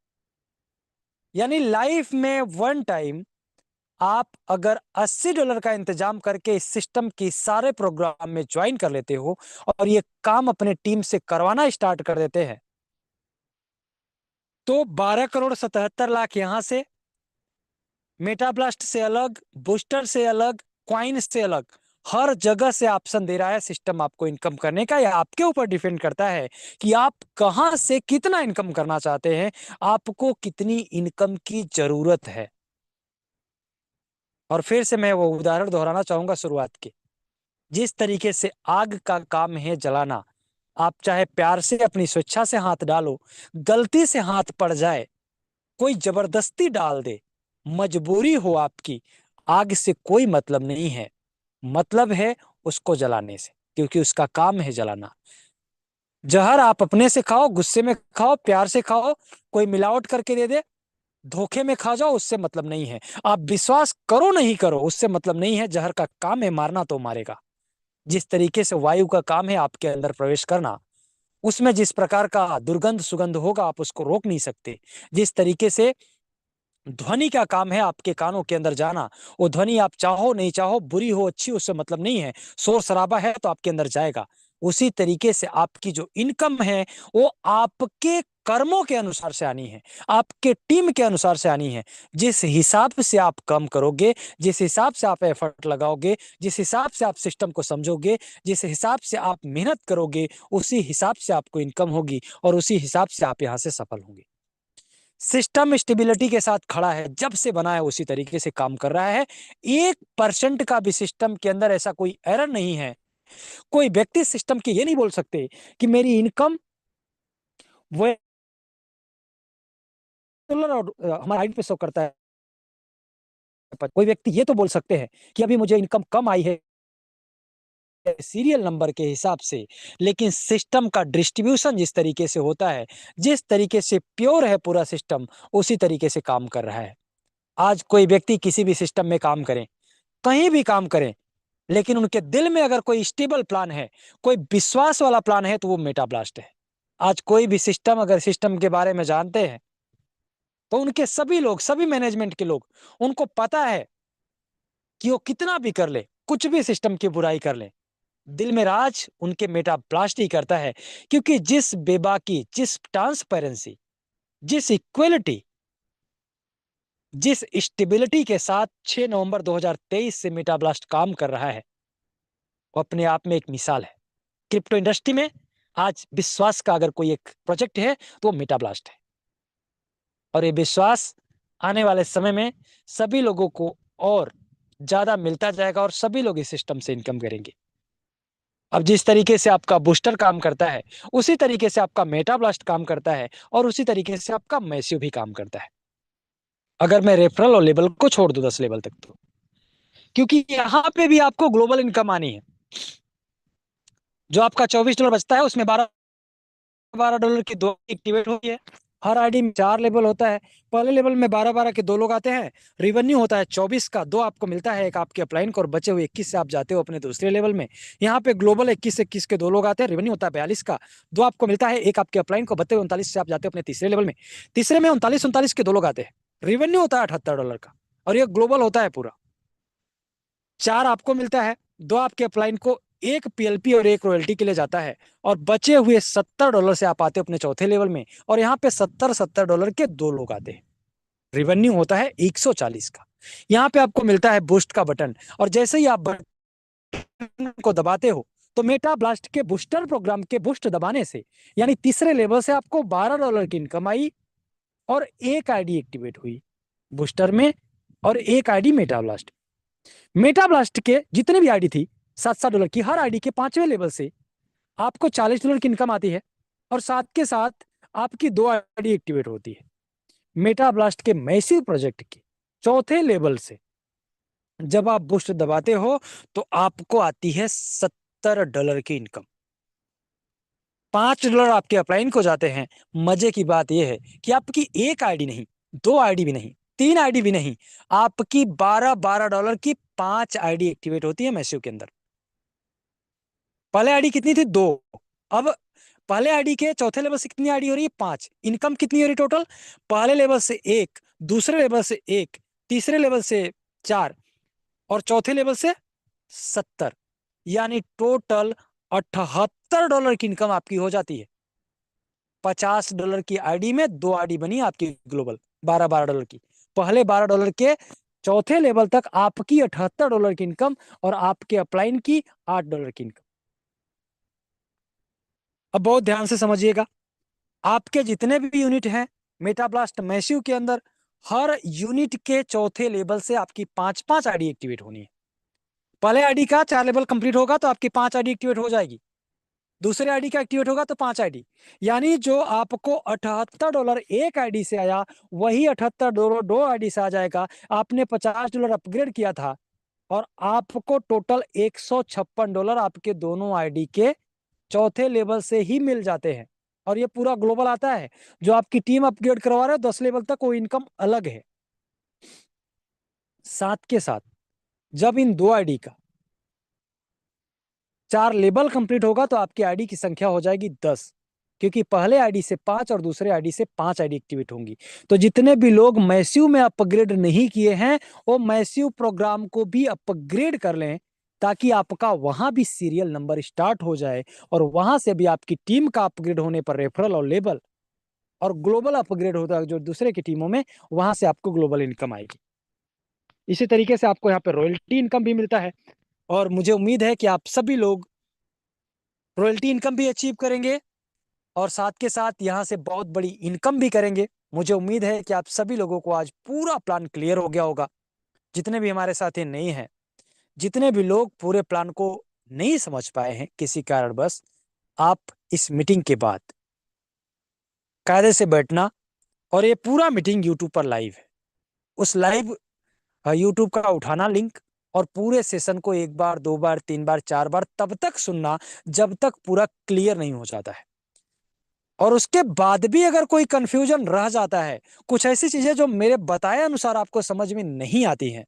यानी लाइफ में वन टाइम आप अगर $80 का इंतजाम करके इस सिस्टम की सारे प्रोग्राम में ज्वाइन कर लेते हो और ये काम अपने टीम से करवाना स्टार्ट कर देते हैं, तो 12 करोड़ 77 लाख यहां से, मेटाब्लास्ट से अलग, बूस्टर से अलग, क्वाइन से अलग, हर जगह से ऑप्शन दे रहा है सिस्टम आपको इनकम करने का। या आपके ऊपर डिपेंड करता है कि आप कहां से कितना इनकम करना चाहते हैं, आपको कितनी इनकम की जरूरत है। और फिर से मैं वो उदाहरण दोहराना चाहूंगा शुरुआत के, जिस तरीके से आग का काम है जलाना, आप चाहे प्यार से अपनी स्वेच्छा से हाथ डालो, गलती से हाथ पड़ जाए, कोई जबरदस्ती डाल दे, मजबूरी हो आपकी, आग से कोई मतलब नहीं है। मतलब है उसको जलाने से, क्योंकि उसका काम है जलाना। जहर आप अपने से खाओ, गुस्से में खाओ, प्यार से खाओ, कोई मिलावट करके दे दे, धोखे में खा जाओ, उससे मतलब नहीं है। आप विश्वास करो नहीं करो, उससे मतलब नहीं है। जहर का काम है मारना, तो मारेगा। जिस तरीके से वायु का काम है आपके अंदर प्रवेश करना, उसमें जिस प्रकार का दुर्गंध सुगंध होगा आप उसको रोक नहीं सकते। जिस तरीके से ध्वनि का काम है आपके कानों के अंदर जाना, वो ध्वनि आप चाहो नहीं चाहो, बुरी हो अच्छी, उससे मतलब नहीं है। शोर शराबा है तो आपके अंदर जाएगा। उसी तरीके से आपकी जो इनकम है वो आपके कर्मों के अनुसार से आनी है, आपके टीम के अनुसार से आनी है। जिस हिसाब से आप काम करोगे, जिस हिसाब से आप एफर्ट लगाओगे, जिस हिसाब से आप सिस्टम को समझोगे, जिस हिसाब से आप मेहनत करोगे, उसी हिसाब से आपको इनकम होगी और उसी हिसाब से आप यहां से सफल होंगे। सिस्टम स्टेबिलिटी के साथ खड़ा है, जब से बना है उसी तरीके से काम कर रहा है। 1% का भी सिस्टम के अंदर ऐसा कोई एरर नहीं है। कोई व्यक्ति सिस्टम के ये नहीं बोल सकते कि मेरी इनकम वो और हमारा आईडी पे शो करता है। कोई व्यक्ति ये तो बोल सकते हैं कि अभी मुझे इनकम कम आई है सीरियल नंबर के हिसाब से, लेकिन सिस्टम का डिस्ट्रीब्यूशन जिस तरीके से होता है, जिस तरीके से प्योर है पूरा सिस्टम, उसी तरीके से काम कर रहा है। आज कोई व्यक्ति किसी भी सिस्टम में काम करें, कहीं भी काम करें, लेकिन उनके दिल में अगर कोई स्टेबल प्लान है, कोई विश्वास वाला प्लान है, तो वो मेटा ब्लास्ट है। आज कोई भी सिस्टम अगर सिस्टम के बारे में जानते हैं, तो उनके सभी लोग, सभी मैनेजमेंट के लोग, उनको पता है कि वो कितना भी कर ले, कुछ भी सिस्टम की बुराई कर ले, दिल में राज उनके मेटा ब्लास्ट ही करता है। क्योंकि जिस बेबाकी, जिस ट्रांसपेरेंसी, जिस इक्वलिटी, जिस स्टेबिलिटी के साथ 6 नवंबर 2023 से मेटा ब्लास्ट काम कर रहा है, वो अपने आप में एक मिसाल है। क्रिप्टो इंडस्ट्री में आज विश्वास का अगर कोई एक प्रोजेक्ट है तो वो मेटा ब्लास्ट है। और ये विश्वास आने वाले समय में सभी लोगों को और ज्यादा मिलता जाएगा और सभी लोग इस सिस्टम से इनकम करेंगे। अब जिस तरीके से आपका बूस्टर काम करता है, उसी तरीके से आपका मेटा ब्लास्ट काम करता है, और उसी तरीके से आपका मैस्यू भी काम करता है। अगर मैं रेफरल और लेवल को छोड़ दूं 10 लेवल तक, तो क्योंकि यहां पे भी आपको ग्लोबल इनकम आनी है। जो आपका $24 बचता है, उसमें $12 की दो एक्टिवेट हुई है। हर आईडी में 4 लेवल होता है। पहले लेवल में 12 के 2 लोग आते हैं। रिवेन्यू होता है 24 का, 2 आपको मिलता है, एक आपके अपलाइन को, और बचे हुए 21 से आप जाते हो अपने दूसरे लेवल में। यहाँ पे ग्लोबल 21 के 2 लोग आते हैं, रिवेन्यू होता है 42 का, 2 आपको मिलता है, एक आपके अपलाइन को, बचे हुए 39 से आप जाते हो अपने तीसरे लेवल में। तीसरे में 39 के 2 लोग आते हैं, रिवेन्यू होता है $78 का, और ये ग्लोबल होता है पूरा। 4 आपको मिलता है, 2 आपके अपलाइन को, एक पीएलपी और एक रॉयल्टी के लिए जाता है, और बचे हुए $70 से आप आते हो अपने चौथे लेवल में। और यहाँ पे $70 के 2 लोग आते हैं, रिवेन्यू होता है 140 का। यहाँ पे आपको मिलता है बूस्ट का बटन, और जैसे ही आप बटन को दबाते हो, तो मेटा ब्लास्ट के बूस्टर प्रोग्राम के बूस्ट दबाने से, यानी तीसरे लेवल से आपको $12 की इनकम आई, और एक आईडी एक्टिवेट हुई बूस्टर में, और एक ID Meta blast. Meta blast के जितने भी आईडी थी $7 की, हर आईडी के 5वें लेवल से आपको $40 की इनकम आती है। और साथ के साथ आपकी दो आईडी एक्टिवेट होती है। मेटा ब्लास्ट के मैसिव प्रोजेक्ट के चौथे लेवल से जब आप बूस्ट दबाते हो तो आपको आती है $70 की इनकम। $5 आपके अपलाइन को जाते हैं। मजे की बात यह है कि आपकी एक आईडी नहीं, दो आईडी भी नहीं, तीन आईडी भी नहीं, आपकी $12 की 5 आईडी एक्टिवेट होती है मैस्यू के अंदर। पहले आईडी कितनी थी? दो। अब पहले आईडी के चौथे लेवल से कितनी आईडी हो रही है? 5। इनकम कितनी हो रही टोटल? पहले लेवल से एक, दूसरे लेवल से एक, तीसरे लेवल से 4 और चौथे लेवल से 70, यानी टोटल $78 की इनकम आपकी हो जाती है। $50 की आईडी में दो आईडी बनी आपकी ग्लोबल, $12 की। पहले $12 के चौथे लेवल तक आपकी $78 की इनकम और आपके अपलाइन की $8 की इनकम। अब बहुत ध्यान से समझिएगा, आपके जितने भी यूनिट हैं मेटाब्लास्ट मैसिव के अंदर, हर यूनिट के चौथे लेवल से आपकी 5-5 आईडी एक्टिवेट होनी है। पहले आईडी का 4 लेवल कंप्लीट होगा तो आपकी 5 आईडी एक्टिवेट हो जाएगी। दूसरे आईडी का एक्टिवेट होगा तो 5 आईडी, यानी जो आपको $78 एक आईडी से आया वही $78 दो आईडी से आ जाएगा। आपने $50 अपग्रेड किया था और आपको टोटल $156 आपके दोनों आईडी के चौथे लेवल से ही मिल जाते हैं। और ये पूरा ग्लोबल आता है। जो आपकी टीम अपग्रेड करवा रहे हो 10 लेवल तक, वो इनकम अलग है। साथ के साथ जब इन दो आईडी का 4 लेवल कंप्लीट होगा तो आपकी आईडी की संख्या हो जाएगी 10, क्योंकि पहले आईडी से 5 और दूसरे आईडी से 5 आईडी एक्टिवेट होंगी। तो जितने भी लोग मैस्यू में अपग्रेड नहीं किए हैं वो मैस्यू प्रोग्राम को भी अपग्रेड कर लें, ताकि आपका वहां भी सीरियल नंबर स्टार्ट हो जाए और वहां से भी आपकी टीम का अपग्रेड होने पर रेफरल और लेवल और ग्लोबल अपग्रेड होता है जो दूसरे की टीमों में, वहां से आपको ग्लोबल इनकम आएगी। इसी तरीके से आपको यहाँ पे रॉयल्टी इनकम भी मिलता है। और मुझे उम्मीद है कि आप सभी लोग रॉयल्टी इनकम भी अचीव करेंगे और साथ के साथ यहाँ से बहुत बड़ी इनकम भी करेंगे। मुझे उम्मीद है कि आप सभी लोगों को आज पूरा प्लान क्लियर हो गया होगा। जितने भी हमारे साथी नहीं हैं, जितने भी लोग पूरे प्लान को नहीं समझ पाए हैं किसी कारणवश, आप इस मीटिंग के बाद कायदे से बैठना। और ये पूरा मीटिंग यूट्यूब पर लाइव है। उस लाइव यूट्यूब का उठाना लिंक और पूरे सेशन को एक बार, दो बार, तीन बार, चार बार तब तक सुनना जब तक पूरा क्लियर नहीं हो जाता है। और उसके बाद भी अगर कोई कंफ्यूजन रह जाता है, कुछ ऐसी चीजें जो मेरे बताए अनुसार आपको समझ में नहीं आती हैं,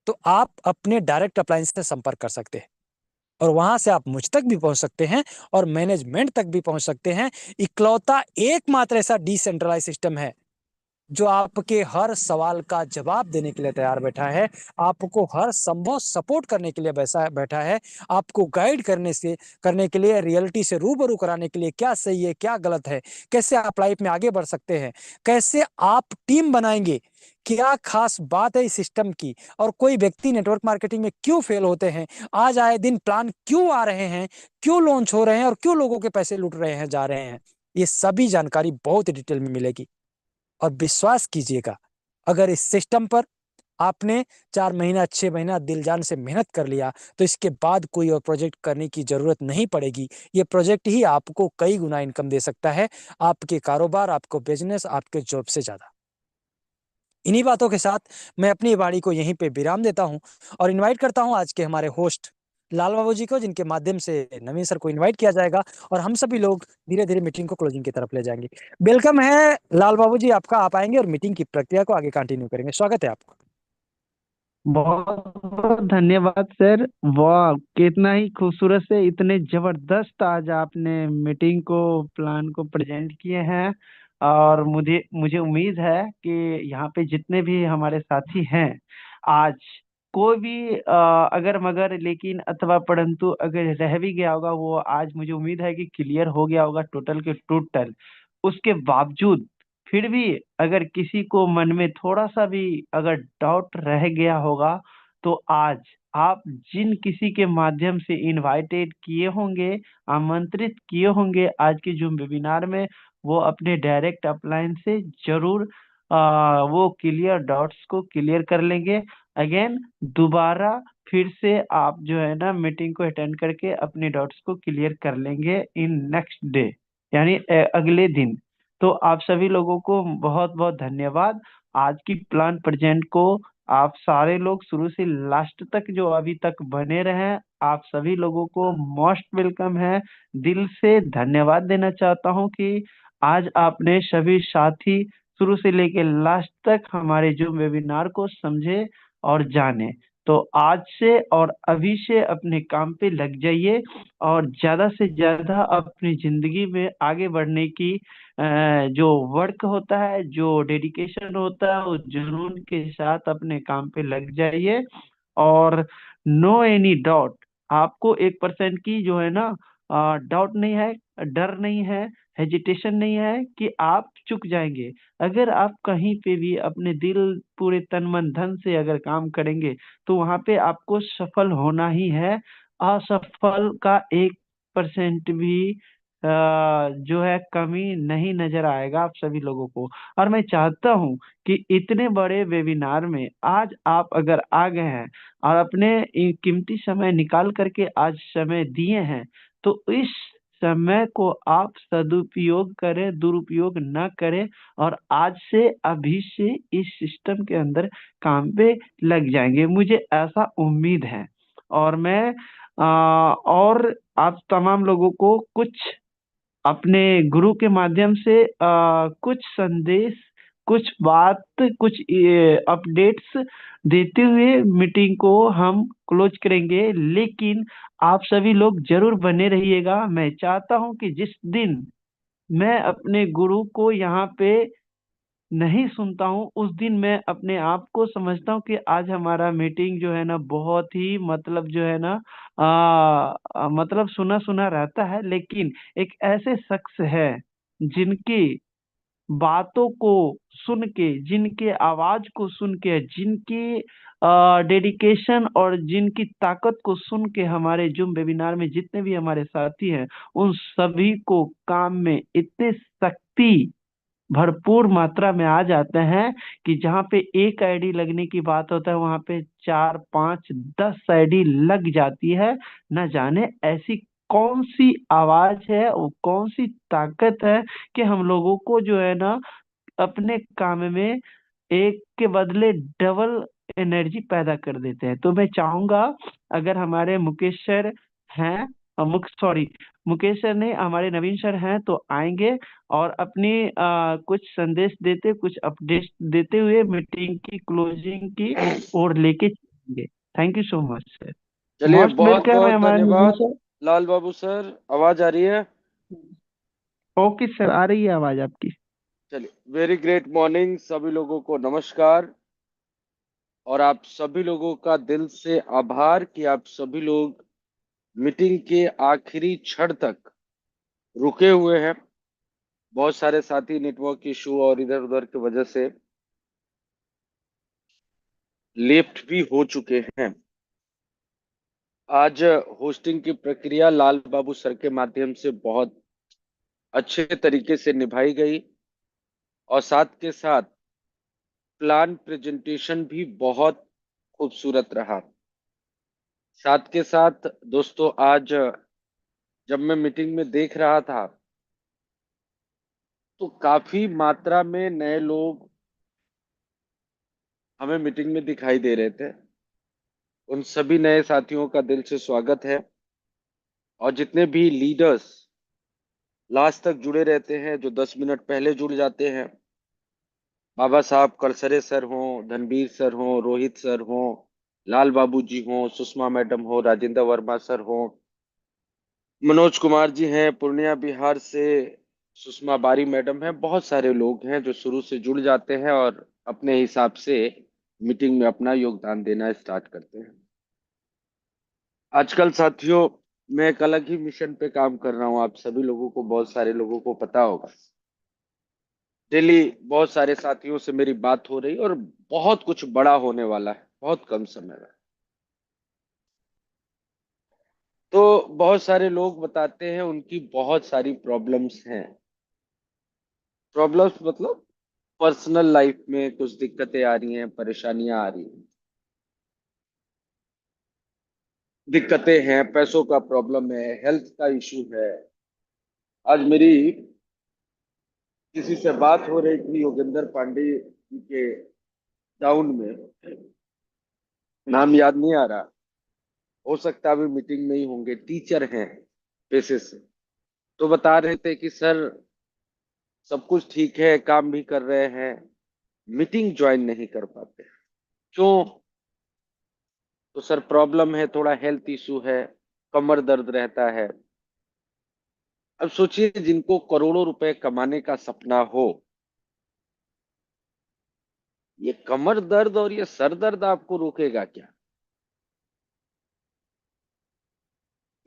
तो आप अपने डायरेक्ट अप्लायंस से संपर्क कर सकते हैं और वहां से आप मुझ तक भी पहुंच सकते हैं और मैनेजमेंट तक भी पहुंच सकते हैं। इकलौता एकमात्र ऐसा डिसेंट्रलाइज सिस्टम है जो आपके हर सवाल का जवाब देने के लिए तैयार बैठा है, आपको हर संभव सपोर्ट करने के लिए वैसा बैठा है, आपको गाइड करने के लिए, रियलिटी से रूबरू कराने के लिए, क्या सही है क्या गलत है, कैसे आप लाइफ में आगे बढ़ सकते हैं, कैसे आप टीम बनाएंगे, क्या खास बात है इस सिस्टम की, और कोई व्यक्ति नेटवर्क मार्केटिंग में क्यों फेल होते हैं, आज आए दिन प्लान क्यों आ रहे हैं, क्यों लॉन्च हो रहे हैं और क्यों लोगों के पैसे लूट रहे हैं जा रहे हैं, ये सभी जानकारी बहुत डिटेल में मिलेगी। और विश्वास कीजिएगा, अगर इस सिस्टम पर आपने 4 महीना 6 महीना दिल जान से मेहनत कर लिया तो इसके बाद कोई और प्रोजेक्ट करने की जरूरत नहीं पड़ेगी। ये प्रोजेक्ट ही आपको कई गुना इनकम दे सकता है, आपके कारोबार, आपको बिजनेस, आपके जॉब से ज्यादा। इन्हीं बातों के साथ मैं अपनी वाणी को यहीं पे विराम देता हूं और इनवाइट करता हूं आज के हमारे होस्ट लाल बाबू जी को, जिनके माध्यम से नवीन सर को इनवाइट किया जाएगा और हम सभी लोग धीरे धीरे मीटिंग को क्लोजिंग की तरफ ले जाएंगे। वेलकम है लाल बाबू जी आपका, आप आएंगे और मीटिंग की प्रक्रिया को आगे कंटिन्यू करेंगे। स्वागत है आपका। बहुत बहुत धन्यवाद सर। वाह, कितना ही खूबसूरत से इतने जबरदस्त आज आपने मीटिंग को, प्लान को प्रेजेंट किए हैं। और मुझे मुझे उम्मीद है कि यहाँ पे जितने भी हमारे साथी हैं, आज कोई भी अगर मगर लेकिन अथवा परंतु अगर रह भी गया होगा, वो आज मुझे उम्मीद है कि क्लियर हो गया होगा टोटल के टोटल। उसके बावजूद फिर भी अगर किसी को मन में थोड़ा सा भी अगर डाउट रह गया होगा, तो आज आप जिन किसी के माध्यम से इनवाइटेड किए होंगे, आमंत्रित किए होंगे आज के जूम वेबिनार में, वो अपने डायरेक्ट अपलाइन से जरूर वो क्लियर डाउट्स को क्लियर कर लेंगे। अगेन दोबारा फिर से आप जो है ना मीटिंग को अटेंड करके अपने डाउट्स को क्लियर कर लेंगे इन नेक्स्ट डे, यानी अगले दिन। तो आप सभी लोगों को बहुत बहुत धन्यवाद। आज की प्लान प्रेजेंट को आप सारे लोग शुरू से लास्ट तक जो अभी तक बने रहे, आप सभी लोगों को मोस्ट वेलकम है। दिल से धन्यवाद देना चाहता हूँ कि आज आपने सभी साथी शुरू से लेके लास्ट तक हमारे जूम वेबिनार को समझे और जाने। तो आज से और अभी से अपने काम पे लग जाइए और ज्यादा से ज्यादा अपनी जिंदगी में आगे बढ़ने की जो वर्क होता है, जो डेडिकेशन होता है, उस जुनून के साथ अपने काम पे लग जाइए। और नो एनी डाउट, आपको 1% की जो है ना डाउट नहीं है, डर नहीं है, हेजिटेशन नहीं है कि आप चुक जाएंगे। अगर आप कहीं पे भी अपने दिल पूरे तन मन धन से अगर काम करेंगे तो वहां पे आपको सफल होना ही है। असफल का 1% भी जो है कमी नहीं नजर आएगा आप सभी लोगों को। और मैं चाहता हूं कि इतने बड़े वेबिनार में आज आप अगर आ गए हैं और अपने कीमती समय निकाल करके आज समय दिए हैं, तो इस समय को आप सदुपयोग करें, दुरुपयोग न करें। और आज से अभी से इस सिस्टम के अंदर काम पे लग जाएंगे, मुझे ऐसा उम्मीद है। और मैं और आप तमाम लोगों को कुछ अपने गुरु के माध्यम से कुछ संदेश, कुछ बात, कुछ अपडेट्स देते हुए मीटिंग को हम क्लोज करेंगे। लेकिन आप सभी लोग जरूर बने रहिएगा। मैं चाहता हूं कि जिस दिन मैं अपने गुरु को यहाँ पे नहीं सुनता हूँ, उस दिन मैं अपने आप को समझता हूँ कि आज हमारा मीटिंग जो है ना बहुत ही मतलब जो है ना मतलब सुना सुना रहता है। लेकिन एक ऐसे शख्स है जिनकी बातों को सुन के, जिनके आवाज को सुन के, जिनकी डेडिकेशन और जिनकी ताकत को सुन के हमारे जूम वेबिनार में जितने भी हमारे साथी हैं, उन सभी को काम में इतने शक्ति भरपूर मात्रा में आ जाते हैं कि जहाँ पे एक आईडी लगने की बात होता है वहां पे 4 5 10 आईडी लग जाती है। न जाने ऐसी कौन सी आवाज है, वो कौन सी ताकत है कि हम लोगों को जो है ना अपने काम में एक के बदले डबल एनर्जी पैदा कर देते हैं। तो मैं चाहूंगा अगर हमारे मुकेश सर हैं, सॉरी, मुकेश सर नहीं, हमारे नवीन सर हैं तो आएंगे और अपनी कुछ संदेश देते, कुछ अपडेट देते हुए मीटिंग की क्लोजिंग की ओर लेके चलेंगे। Thank you so much sir. चलिए, मोस्ट बहुत वेलकम है बहुत हमारे नवीन धन्यवाद सर। लाल बाबू सर। आवाज आ रही है? ओके सर, आ रही है आवाज आपकी। चलिए, वेरी ग्रेट मॉर्निंग सभी लोगों को, नमस्कार। और आप सभी लोगों का दिल से आभार कि आप सभी लोग मीटिंग के आखिरी क्षण तक रुके हुए हैं। बहुत सारे साथी नेटवर्क इशू और इधर उधर की वजह से लेफ्ट भी हो चुके हैं। आज होस्टिंग की प्रक्रिया लाल बाबू सर के माध्यम से बहुत अच्छे तरीके से निभाई गई और साथ के साथ प्लान प्रेजेंटेशन भी बहुत खूबसूरत रहा। साथ के साथ दोस्तों, आज जब मैं मीटिंग में देख रहा था तो काफी मात्रा में नए लोग हमें मीटिंग में दिखाई दे रहे थे। उन सभी नए साथियों का दिल से स्वागत है। और जितने भी लीडर्स लास्ट तक जुड़े रहते हैं, जो 10 मिनट पहले जुड़ जाते हैं, बाबा साहब कलसरे सर हों, धनबीर सर हों, रोहित सर हों, लाल बाबू जी हों, सुषमा मैडम हो, राजेंद्र वर्मा सर हों, मनोज कुमार जी हैं पूर्णिया बिहार से, सुषमा बारी मैडम हैं, बहुत सारे लोग हैं जो शुरू से जुड़ जाते हैं और अपने हिसाब से मीटिंग में अपना योगदान देना स्टार्ट करते हैं। आजकल साथियों, मैं एक अलग ही मिशन पे काम कर रहा हूँ। आप सभी लोगों को, बहुत सारे लोगों को पता होगा, डेली बहुत सारे साथियों से मेरी बात हो रही और बहुत कुछ बड़ा होने वाला है बहुत कम समय में। तो बहुत सारे लोग बताते हैं उनकी बहुत सारी प्रॉब्लम्स हैं। प्रॉब्लम्स मतलब पर्सनल लाइफ में कुछ दिक्कतें आ रही हैं, परेशानियां आ रही हैं, दिक्कतें हैं, पैसों का प्रॉब्लम है, हेल्थ का इशू है। आज मेरी किसी से बात हो रही थी योगेंद्र पांडे जी के डाउन में, नाम याद नहीं आ रहा, हो सकता है अभी मीटिंग में ही होंगे, टीचर हैं पेशे से। तो बता रहे थे कि सर सब कुछ ठीक है, काम भी कर रहे हैं, मीटिंग ज्वाइन नहीं कर पाते। क्यों? तो सर प्रॉब्लम है, थोड़ा हेल्थ इशू है, कमर दर्द रहता है। अब सोचिए जिनको करोड़ों रुपए कमाने का सपना हो, ये कमर दर्द और ये सर दर्द आपको रोकेगा क्या?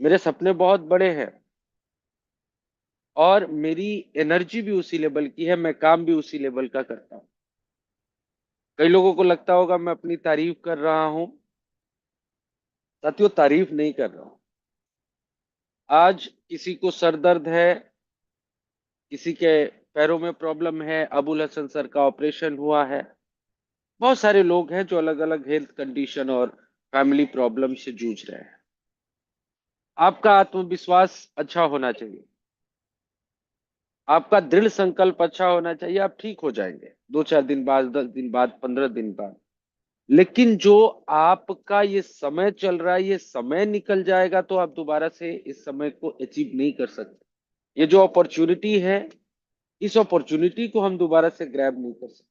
मेरे सपने बहुत बड़े हैं और मेरी एनर्जी भी उसी लेवल की है, मैं काम भी उसी लेवल का करता हूँ। कई लोगों को लगता होगा मैं अपनी तारीफ कर रहा हूं। साथियों, तारीफ नहीं कर रहा हूं। आज किसी को सर दर्द है, किसी के पैरों में प्रॉब्लम है, अबुल हसन सर का ऑपरेशन हुआ है, बहुत सारे लोग हैं जो अलग अलग हेल्थ कंडीशन और फैमिली प्रॉब्लम से जूझ रहे हैं। आपका आत्मविश्वास अच्छा होना चाहिए, आपका दृढ़ संकल्प अच्छा होना चाहिए, आप ठीक हो जाएंगे 2-4 दिन बाद, 10 दिन बाद, 15 दिन बाद। लेकिन जो आपका ये समय चल रहा है, ये समय निकल जाएगा तो आप दोबारा से इस समय को अचीव नहीं कर सकते। ये जो अपॉर्चुनिटी है, इस अपॉर्चुनिटी को हम दोबारा से ग्रैब नहीं कर सकते।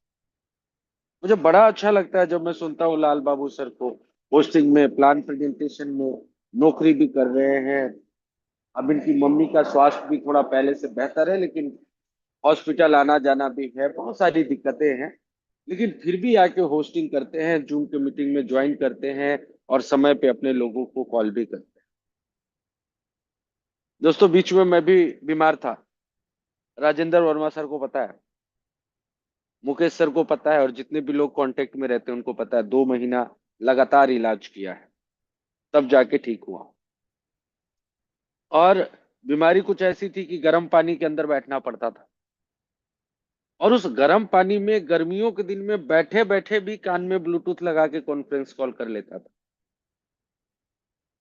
मुझे बड़ा अच्छा लगता है जब मैं सुनता हूँ लाल बाबू सर को पोस्टिंग में, प्लान प्रेजेंटेशन में, नौकरी भी कर रहे हैं। अब इनकी मम्मी का स्वास्थ्य भी थोड़ा पहले से बेहतर है, लेकिन हॉस्पिटल आना जाना भी है, बहुत सारी दिक्कतें हैं। लेकिन फिर भी आके होस्टिंग करते हैं, जूम के मीटिंग में ज्वाइन करते हैं और समय पे अपने लोगों को कॉल भी करते हैं। दोस्तों, बीच में मैं भी बीमार था, राजेंद्र वर्मा सर को पता है, मुकेश सर को पता है, और जितने भी लोग कांटेक्ट में रहते हैं उनको पता है। 2 महीना लगातार इलाज किया है, तब जाके ठीक हुआ। और बीमारी कुछ ऐसी थी कि गर्म पानी के अंदर बैठना पड़ता था, और उस गर्म पानी में गर्मियों के दिन में बैठे बैठे भी कान में ब्लूटूथ लगा के कॉन्फ्रेंस कॉल कर लेता था।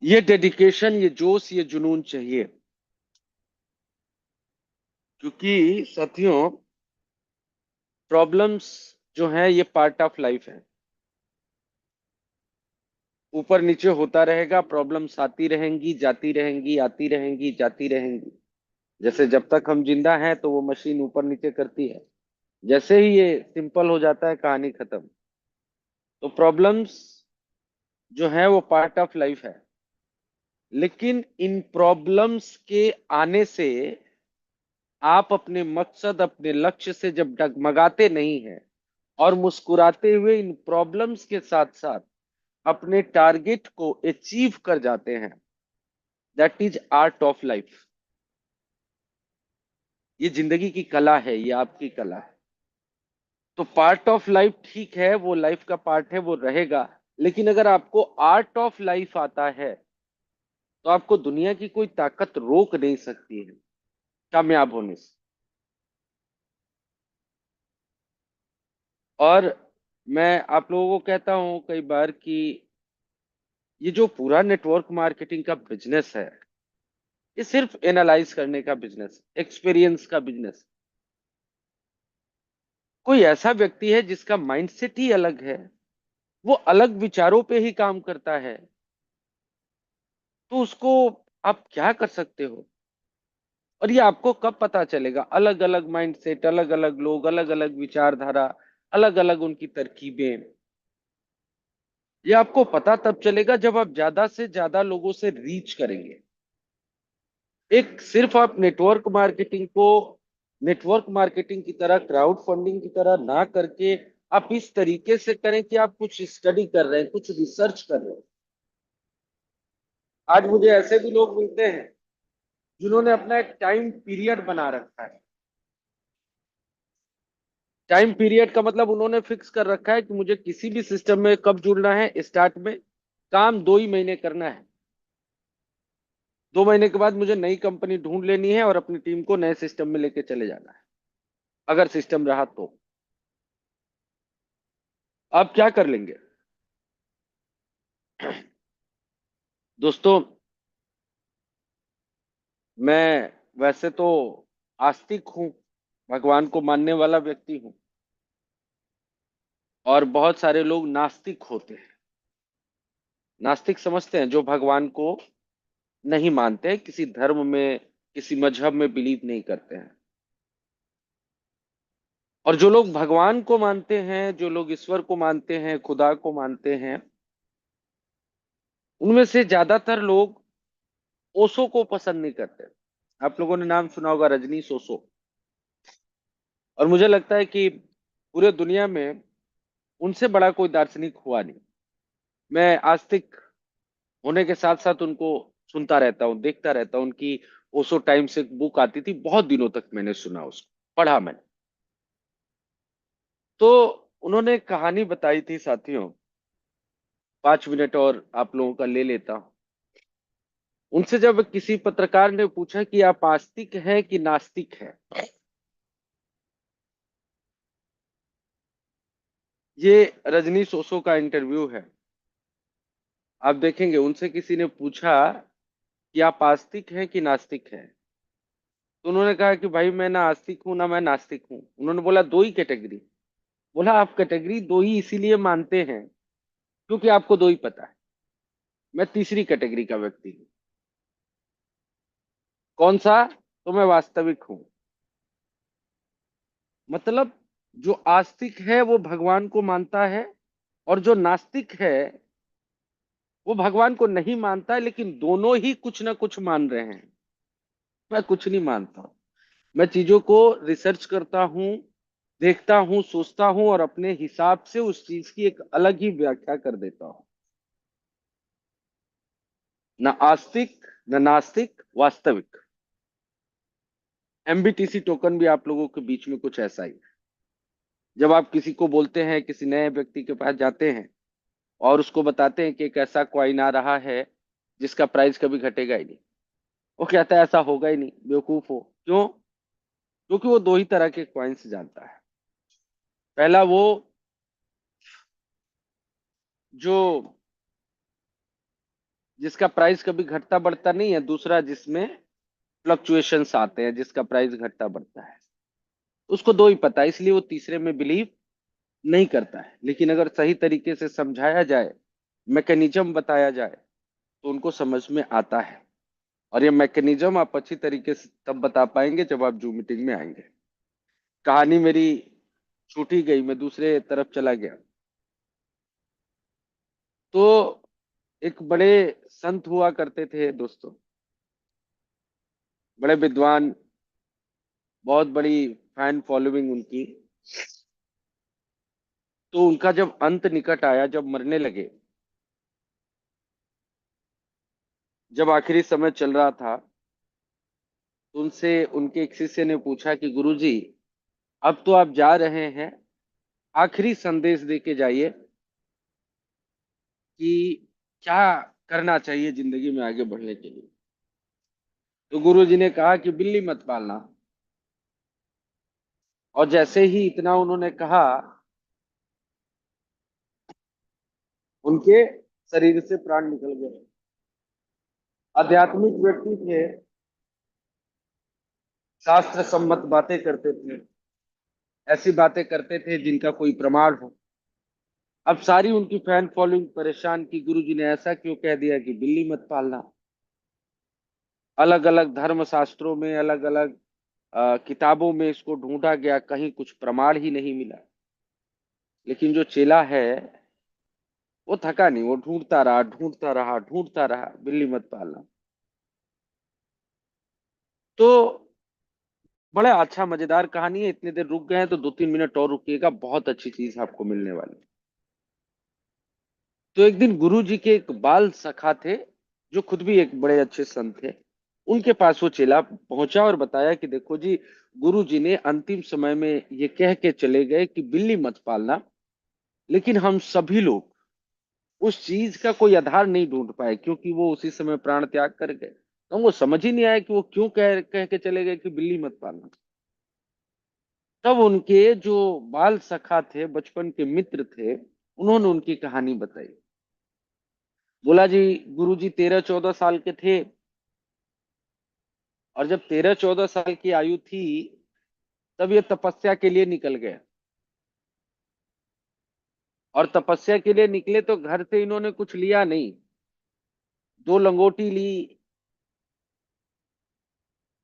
ये डेडिकेशन, ये जोश, ये जुनून चाहिए। क्योंकि साथियों, प्रॉब्लम्स जो है ये पार्ट ऑफ लाइफ है, ऊपर नीचे होता रहेगा, प्रॉब्लम्स आती रहेंगी, जाती रहेंगी, आती रहेंगी, जाती रहेंगी। जैसे जब तक हम जिंदा हैं तो वो मशीन ऊपर नीचे करती है, जैसे ही ये सिंपल हो जाता है कहानी खत्म। तो प्रॉब्लम्स जो है वो पार्ट ऑफ लाइफ है, लेकिन इन प्रॉब्लम्स के आने से आप अपने मकसद, अपने लक्ष्य से जब डगमगाते नहीं हैं और मुस्कुराते हुए इन प्रॉब्लम्स के साथ साथ अपने टारगेट को अचीव कर जाते हैं, that is art of life. ये जिंदगी की कला है, ये आपकी कला है। तो पार्ट ऑफ लाइफ ठीक है, वो लाइफ का पार्ट है, वो रहेगा। लेकिन अगर आपको आर्ट ऑफ लाइफ आता है तो आपको दुनिया की कोई ताकत रोक नहीं सकती है कामयाब होने से। और मैं आप लोगों को कहता हूं कई बार कि ये जो पूरा नेटवर्क मार्केटिंग का बिजनेस है, ये सिर्फ एनालाइज करने का बिजनेस, एक्सपीरियंस का बिजनेस। कोई ऐसा व्यक्ति है जिसका माइंडसेट ही अलग है, वो अलग विचारों पे ही काम करता है, तो उसको आप क्या कर सकते हो? और ये आपको कब पता चलेगा? अलग अलग माइंडसेट, अलग अलग लोग, अलग अलग विचारधारा, अलग अलग उनकी तरकीबें, ये आपको पता तब चलेगा जब आप ज्यादा से ज्यादा लोगों से रीच करेंगे। एक सिर्फ आप नेटवर्क मार्केटिंग की तरह, क्राउड फंडिंग की तरह ना करके आप इस तरीके से करें कि आप कुछ स्टडी कर रहे हैं, कुछ रिसर्च कर रहे हैं। आज मुझे ऐसे भी लोग मिलते हैं जिन्होंने अपना एक टाइम पीरियड बना रखा है। टाइम पीरियड का मतलब उन्होंने फिक्स कर रखा है कि मुझे किसी भी सिस्टम में कब जुड़ना है, स्टार्ट में काम 2 ही महीने करना है, 2 महीने के बाद मुझे नई कंपनी ढूंढ लेनी है और अपनी टीम को नए सिस्टम में लेके चले जाना है, अगर सिस्टम रहा तो। आप क्या कर लेंगे? दोस्तों, मैं वैसे तो आस्तिक हूं, भगवान को मानने वाला व्यक्ति हूं, और बहुत सारे लोग नास्तिक होते हैं। नास्तिक समझते हैं जो भगवान को नहीं मानते हैं, किसी धर्म में, किसी मजहब में बिलीव नहीं करते हैं। और जो लोग भगवान को मानते हैं, जो लोग ईश्वर को मानते हैं, खुदा को मानते हैं, उनमें से ज्यादातर लोग ओशो को पसंद नहीं करते। आप लोगों ने नाम सुना होगा, रजनीश ओशो। और मुझे लगता है कि पूरे दुनिया में उनसे बड़ा कोई दार्शनिक हुआ नहीं। मैं आस्तिक होने के साथ साथ उनको सुनता रहता हूँ, देखता रहता हूँ। उनकी ओशो टाइम्स एक बुक आती थी, बहुत दिनों तक मैंने सुना, उसको पढ़ा मैंने। तो उन्होंने एक कहानी बताई थी साथियों, 5 मिनट और आप लोगों का ले लेता हूं। उनसे जब किसी पत्रकार ने पूछा कि आप आस्तिक हैं कि नास्तिक हैं, ये रजनीश ओशो का इंटरव्यू है, आप देखेंगे। उनसे किसी ने पूछा कि आप आस्तिक हैं कि नास्तिक हैं, तो उन्होंने कहा कि भाई मैं ना आस्तिक हूं ना मैं नास्तिक हूं। उन्होंने बोला दो ही कैटेगरी। बोला आप कैटेगरी दो ही इसीलिए मानते हैं क्योंकि आपको दो ही पता है। मैं तीसरी कैटेगरी का व्यक्ति हूं। कौन सा? तो मैं वास्तविक हूं। मतलब जो आस्तिक है वो भगवान को मानता है, और जो नास्तिक है वो भगवान को नहीं मानता है, लेकिन दोनों ही कुछ ना कुछ मान रहे हैं। मैं कुछ नहीं मानता हूं। मैं चीजों को रिसर्च करता हूं, देखता हूं, सोचता हूं, और अपने हिसाब से उस चीज की एक अलग ही व्याख्या कर देता हूं। न आस्तिक न नास्तिक, वास्तविक। एमबीटीसी टोकन भी आप लोगों के बीच में कुछ ऐसा ही है। जब आप किसी को बोलते हैं, किसी नए व्यक्ति के पास जाते हैं और उसको बताते हैं कि एक ऐसा कॉइन आ रहा है जिसका प्राइस कभी घटेगा ही नहीं, वो कहता है ऐसा होगा ही नहीं, बेवकूफ हो। क्यों? क्योंकि वो दो ही तरह के कॉइन्स जानता है। पहला वो जो जिसका प्राइस कभी घटता बढ़ता नहीं है, दूसरा जिसमें फ्लक्चुएशंस आते हैं, जिसका प्राइस घटता बढ़ता है। उसको दो ही पता है, इसलिए वो तीसरे में बिलीव नहीं करता है। लेकिन अगर सही तरीके से समझाया जाए, मैकेनिज्म बताया जाए, तो उनको समझ में आता है। और ये मैकेनिज्म आप अच्छी तरीके से तब बता पाएंगे जब आप जूम मीटिंग में आएंगे। कहानी मेरी छूट ही गई, मैं दूसरे तरफ चला गया। तो एक बड़े संत हुआ करते थे दोस्तों, बड़े विद्वान, बहुत बड़ी फैन फॉलोइंग उनकी। तो उनका जब अंत निकट आया, जब मरने लगे, जब आखिरी समय चल रहा था, तो उनसे उनके एक शिष्य ने पूछा कि गुरुजी, अब तो आप जा रहे हैं, आखिरी संदेश दे के जाइए कि क्या करना चाहिए जिंदगी में आगे बढ़ने के लिए। तो गुरुजी ने कहा कि बिल्ली मत पालना। और जैसे ही इतना उन्होंने कहा, उनके शरीर से प्राण निकल गए। आध्यात्मिक व्यक्ति थे, शास्त्र सम्मत बातें करते थे, ऐसी बातें करते थे जिनका कोई प्रमाण हो। अब सारी उनकी फैन फॉलोइंग परेशान कि गुरुजी ने ऐसा क्यों कह दिया कि बिल्ली मत पालना। अलग अलग धर्म शास्त्रों में, अलग अलग किताबों में इसको ढूंढा गया, कहीं कुछ प्रमाण ही नहीं मिला। लेकिन जो चेला है वो थका नहीं, वो ढूंढता रहा, ढूंढता रहा, ढूंढता रहा, बिल्ली मत पालना। तो बड़ा अच्छा मजेदार कहानी है। इतनी देर रुक गए हैं तो 2-3 मिनट और रुकिएगा, बहुत अच्छी चीज आपको मिलने वाली है। तो एक दिन गुरु जी के एक बाल सखा थे, जो खुद भी एक बड़े अच्छे संत थे। उनके पास वो चेला पहुंचा और बताया कि देखो जी, गुरु जी ने अंतिम समय में ये कह के चले गए कि बिल्ली मत पालना, लेकिन हम सभी लोग उस चीज का कोई आधार नहीं ढूंढ पाए, क्योंकि वो उसी समय प्राण त्याग कर गए। तो वो समझ ही नहीं आया कि वो क्यों कह के चले गए कि बिल्ली मत पालना। तब उनके जो बाल सखा थे, बचपन के मित्र थे, उन्होंने उनकी कहानी बताई। बोला जी, गुरु जी 13-14 साल के थे, और जब 13-14 साल की आयु थी, तब ये तपस्या के लिए निकल गए। और तपस्या के लिए निकले तो घर से इन्होंने कुछ लिया नहीं, 2 लंगोटी ली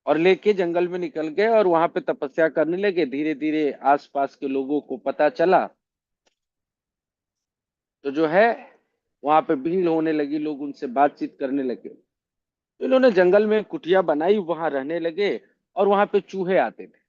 और लेके जंगल में निकल गए और वहां पे तपस्या करने लगे। धीरे धीरे आसपास के लोगों को पता चला तो जो है वहां पे भीड़ होने लगी, लोग उनसे बातचीत करने लगे। तो इन्होंने जंगल में कुटिया बनाई, वहां रहने लगे। और वहां पे चूहे आते थे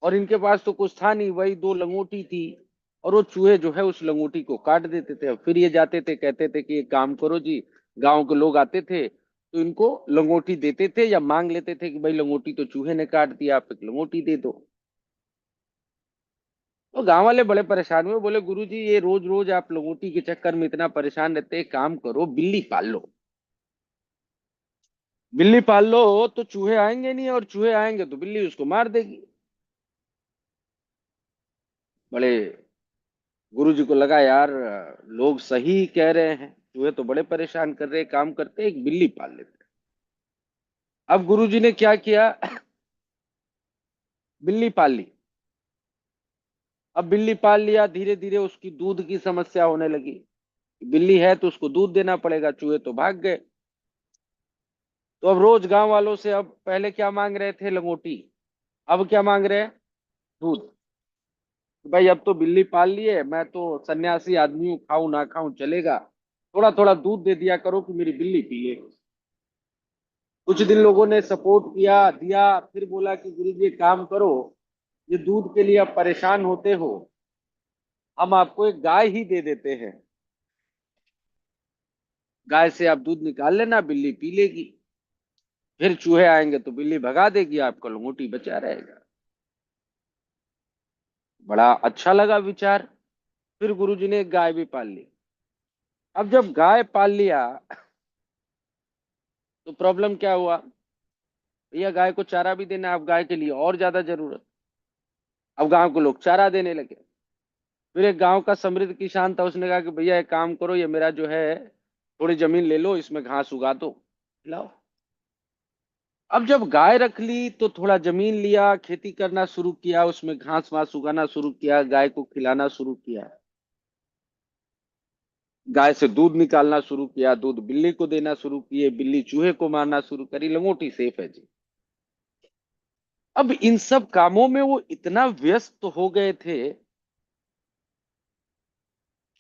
और इनके पास तो कुछ था नहीं, वही 2 लंगोटी थी। और वो चूहे जो है उस लंगोटी को काट देते थे। और फिर ये जाते थे, कहते थे कि एक काम करो जी। गांव के लोग आते थे तो इनको लंगोटी देते थे या मांग लेते थे कि भाई लंगोटी तो चूहे ने काट दिया, आप एक लंगोटी दे दो। तो गांव वाले बड़े परेशान हुए, बोले गुरुजी ये रोज रोज आप लंगोटी के चक्कर में इतना परेशान रहते हैं, एक काम करो बिल्ली पाल लो। बिल्ली पाल लो तो चूहे आएंगे नहीं, और चूहे आएंगे तो बिल्ली उसको मार देगी। बड़े गुरु जी को लगा यार लोग सही कह रहे हैं, चूहे तो बड़े परेशान कर रहे हैं, काम करते हैं, एक बिल्ली पाल लेते हैं। अब गुरु जी ने क्या किया, बिल्ली पाल ली। अब बिल्ली पाल लिया, धीरे धीरे उसकी दूध की समस्या होने लगी। बिल्ली है तो उसको दूध देना पड़ेगा, चूहे तो भाग गए। तो अब रोज गांव वालों से, अब पहले क्या मांग रहे थे, लंगोटी, अब क्या मांग रहे हैं, दूध। भाई अब तो बिल्ली पाल लिए, मैं तो सन्यासी आदमी हूँ, खाऊं ना खाऊं चलेगा, थोड़ा थोड़ा दूध दे दिया करो कि मेरी बिल्ली पी ले। कुछ दिन लोगों ने सपोर्ट किया, दिया, फिर बोला कि गुरु जी एक काम करो, ये दूध के लिए आप परेशान होते हो, हम आपको एक गाय ही दे देते हैं, गाय से आप दूध निकाल लेना, बिल्ली पी लेगी, फिर चूहे आएंगे तो बिल्ली भगा देगी, आपका लंगोटी बचा रहेगा। बड़ा अच्छा लगा विचार। फिर गुरुजी ने एक गाय भी पाल ली। अब जब गाय पाल लिया तो प्रॉब्लम क्या हुआ, भैया गाय को चारा भी देना, अब गाय के लिए और ज्यादा जरूरत। अब गांव के लोग चारा देने लगे। फिर एक गांव का समृद्ध किसान था, उसने कहा कि भैया एक काम करो, ये मेरा जो है थोड़ी जमीन ले लो, इसमें घास उगा दो, खिलाओ। अब जब गाय रख ली तो थोड़ा जमीन लिया, खेती करना शुरू किया, उसमें घास वास उगाना शुरू किया, गाय को खिलाना शुरू किया, गाय से दूध निकालना शुरू किया, दूध बिल्ली को देना शुरू किए, बिल्ली चूहे को मारना शुरू करी, लंगोटी सेफ है जी। अब इन सब कामों में वो इतना व्यस्त हो गए थे